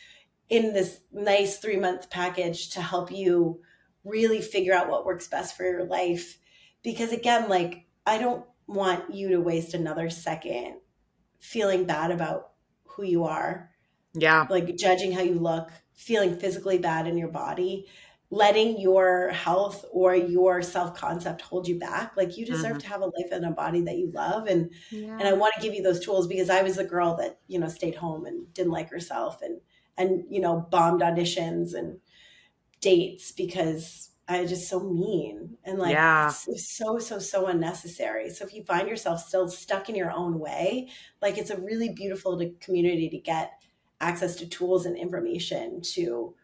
in this nice 3-month package to help you really figure out what works best for your life. Because again, like, I don't want you to waste another second feeling bad about who you are, Yeah. like judging how you look, feeling physically bad in your body, letting your health or your self-concept hold you back. Like you deserve Mm-hmm. to have a life and a body that you love. And I Yeah. want to give you those tools because I was a girl that, stayed home and didn't like herself and bombed auditions and dates because I was just so mean and like Yeah. it's so so unnecessary. So if you find yourself still stuck in your own way, like it's a really beautiful community to get access to tools and information to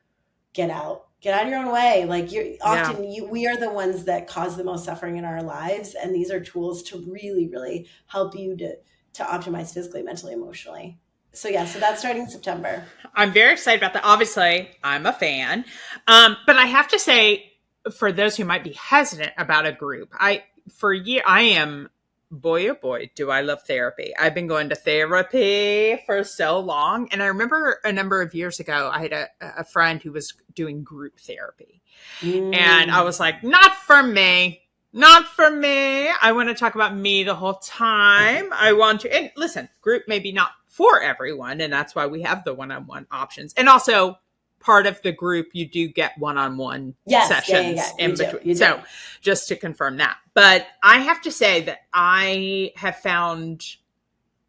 get out of your own way. Like Yeah. we are the ones that cause the most suffering in our lives, and these are tools to really really help you to optimize physically, mentally, emotionally. So yeah, so that's starting September. I'm very excited about that. Obviously, I'm a fan. But I have to say, for those who might be hesitant about a group, I am, boy, oh boy, do I love therapy. I've been going to therapy for so long. And I remember a number of years ago, I had a friend who was doing group therapy. And I Mm. was like, not for me. Not for me. I want to talk about me the whole time. I want to, and listen, group maybe not for everyone. And that's why we have the one on one options. And also, part of the group, you do get one on one Yes, yeah. sessions You in do, between. you do. So, just to confirm that. But I have to say that I have found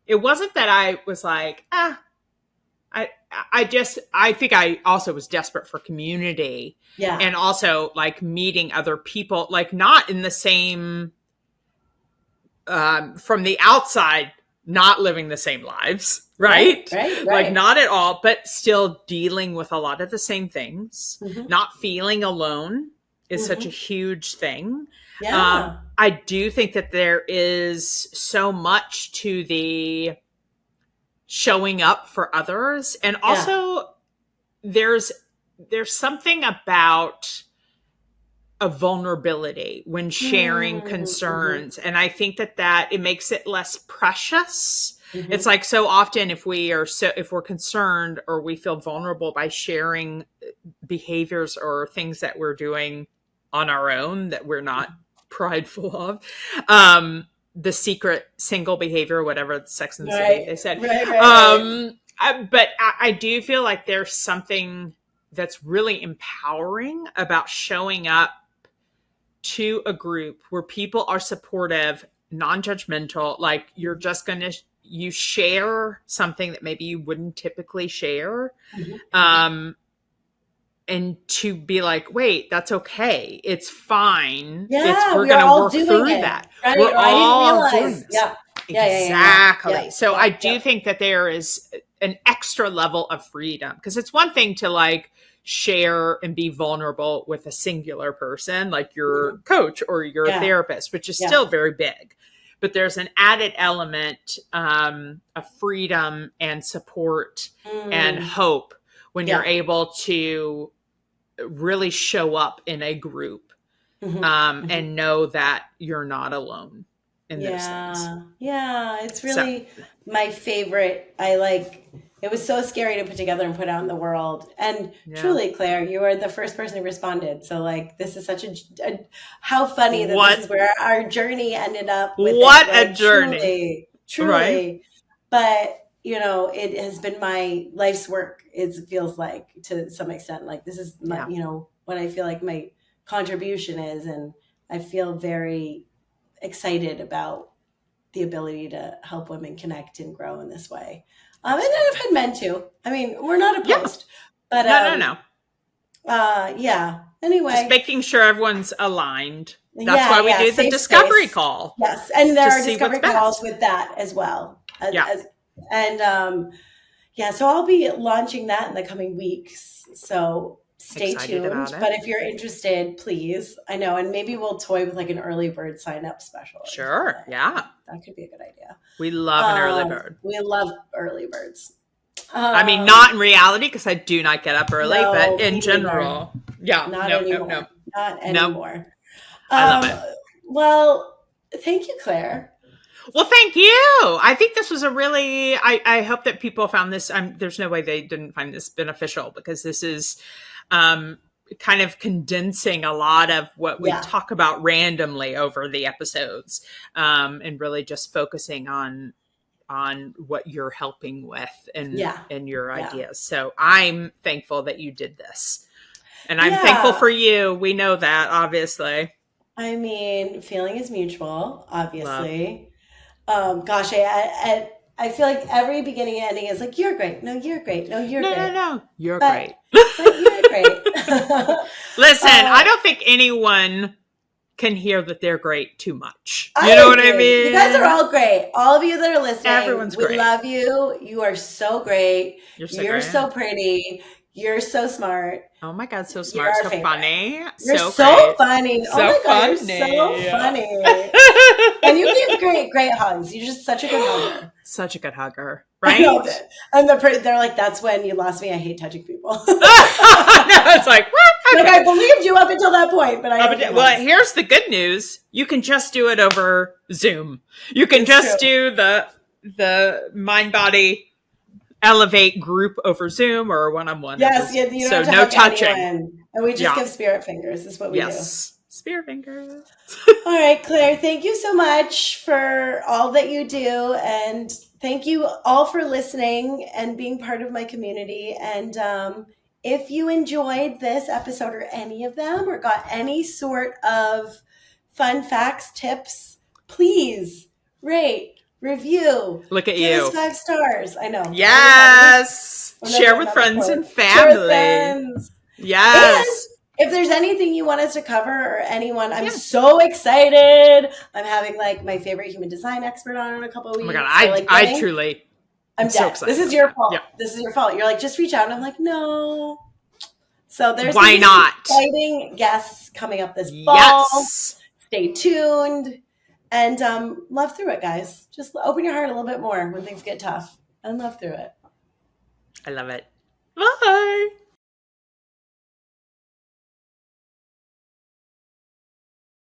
it wasn't that I was like, I I think I also was desperate for community Yeah. and also like meeting other people, like not in the same from the outside, not living the same lives, Right, right? right, Like right. not at all, but still dealing with a lot of the same things. Hmm. Not feeling alone is such a Hmm. huge thing. Yeah. I do think that there is so much to the showing up for others, and Yeah. also there's something about a vulnerability when sharing Mm-hmm. concerns, and I think that it makes it less precious. It's Hmm. like so often if we're concerned or we feel vulnerable by sharing behaviors or things that we're doing on our own that we're not prideful of, the secret single behavior, whatever Sex and the City Right, they said. right. But I do feel like there's something that's really empowering about showing up to a group where people are supportive, non-judgmental, like you share something that maybe you wouldn't typically share. Hmm. Um, and to be like, wait, that's okay. It's fine. Yeah, We're we are going to all work doing through it, that. right? We're Or I didn't all doing realize. this. Yeah. Yeah. Exactly. Yep. So I Yep. do Yep. think that there is an extra level of freedom, because it's one thing to like share and be vulnerable with a singular person, like your Mhm. coach or your Yeah. therapist, which is Yeah. still very big. But there's an added element of freedom and support and Mm. hope when you're Yeah. able to really show up in a group, Hmm. Hmm. and know that you're not alone in those things. Yeah. Yeah. It's So, really my favorite. I like it was so scary to put together and put out in the world. And yeah. truly, Claire, you were the first person who responded. So like this is such how funny that this What is where our journey ended up with it. what a Like journey, truly, right? truly. But it has been my life's work, it feels like, to some extent. Like this is my, Yeah. what I feel like my contribution is. And I feel very excited about the ability to help women connect and grow in this way. And then I've had men too. I mean, we're not Yeah. opposed, but No. yeah. Just Anyway, making sure everyone's aligned. That's yeah, why we yeah. do the Safe discovery space. call Yes, and there to are see what's discovery calls best. with that as well. Yeah. And yeah, so I'll be launching that in the coming weeks. So stay Excited about tuned. it. But if you're interested, please, I know, and maybe we'll toy with like an early bird sign up special or Sure. something. Yeah. That could be a good idea. We love an early bird. We love early birds. I mean, not Um, in reality because I do not get up early, but no, in me neither. general. Yeah. Not No, no, no. anymore. Not Nope. anymore. I love it. Um, well, thank you, Claire. Well, thank you. I think this was a really, I hope that people found this. There's no way they didn't find this beneficial, because this is um, kind of condensing a lot of what we Yeah, talk about randomly over the episodes, and really just focusing on what you're helping with and yeah, your yeah, ideas. So I'm thankful that you did this. And I'm thankful yeah. for you. We know that, obviously. I mean, feeling is mutual, Love. obviously. Gosh, I feel like every beginning and ending is like, you're great. No, you're great. No, you're No, no, great. no. You're But great. you're great. Listen, I uh, don't think anyone can hear that they're great too much. You know I what I agree. You guys are mean? all great. All of you that are listening, Everyone's we great. love you. You are so great. You're so You're great. so pretty. You're so smart. Oh my God, so You're smart, our so favorite. funny, You're so so great, funny. Oh so my God, you're so funny. funny. And you give great, great hugs. You're just such a good hugger. Such a good hugger, I know right? that. And they're like, that's when you lost me. I hate touching people. No, it's like, what? Like, Okay. I believed you up until that point, but I don't get Well, hugs. here's the good news. You can just do it over Zoom. You can It's true. just do the mind body elevate group over Zoom or one on one over Yes, Zoom. you don't So have to no hug touching. anyone. And we just Yeah. give spirit fingers, is what we do. Yes. Spear fingers. All right, Claire, thank you so much for all that you do. And thank you all for listening and being part of my community. And if you enjoyed this episode or any of them, or got any sort of fun facts, tips, please rate, review, Look at give us you. 5 stars. I know. Yes. I'm never Share getting with that much friends more. and Share with family. friends. And Yes. if there's anything you want us to cover, or anyone, I'm Yeah. so excited. I'm having like my favorite human design expert on in a couple of Oh weeks. my God. So like I truly am I'm so dead. This excited is about your that. fault. Yeah. This is your fault. You're like, just reach out. And I'm like, no. So there's going Why to be some not? exciting guests coming up this fall. Yes. Stay tuned. And love through it, guys. Just open your heart a little bit more when things get tough. And love through it. I love it. Bye.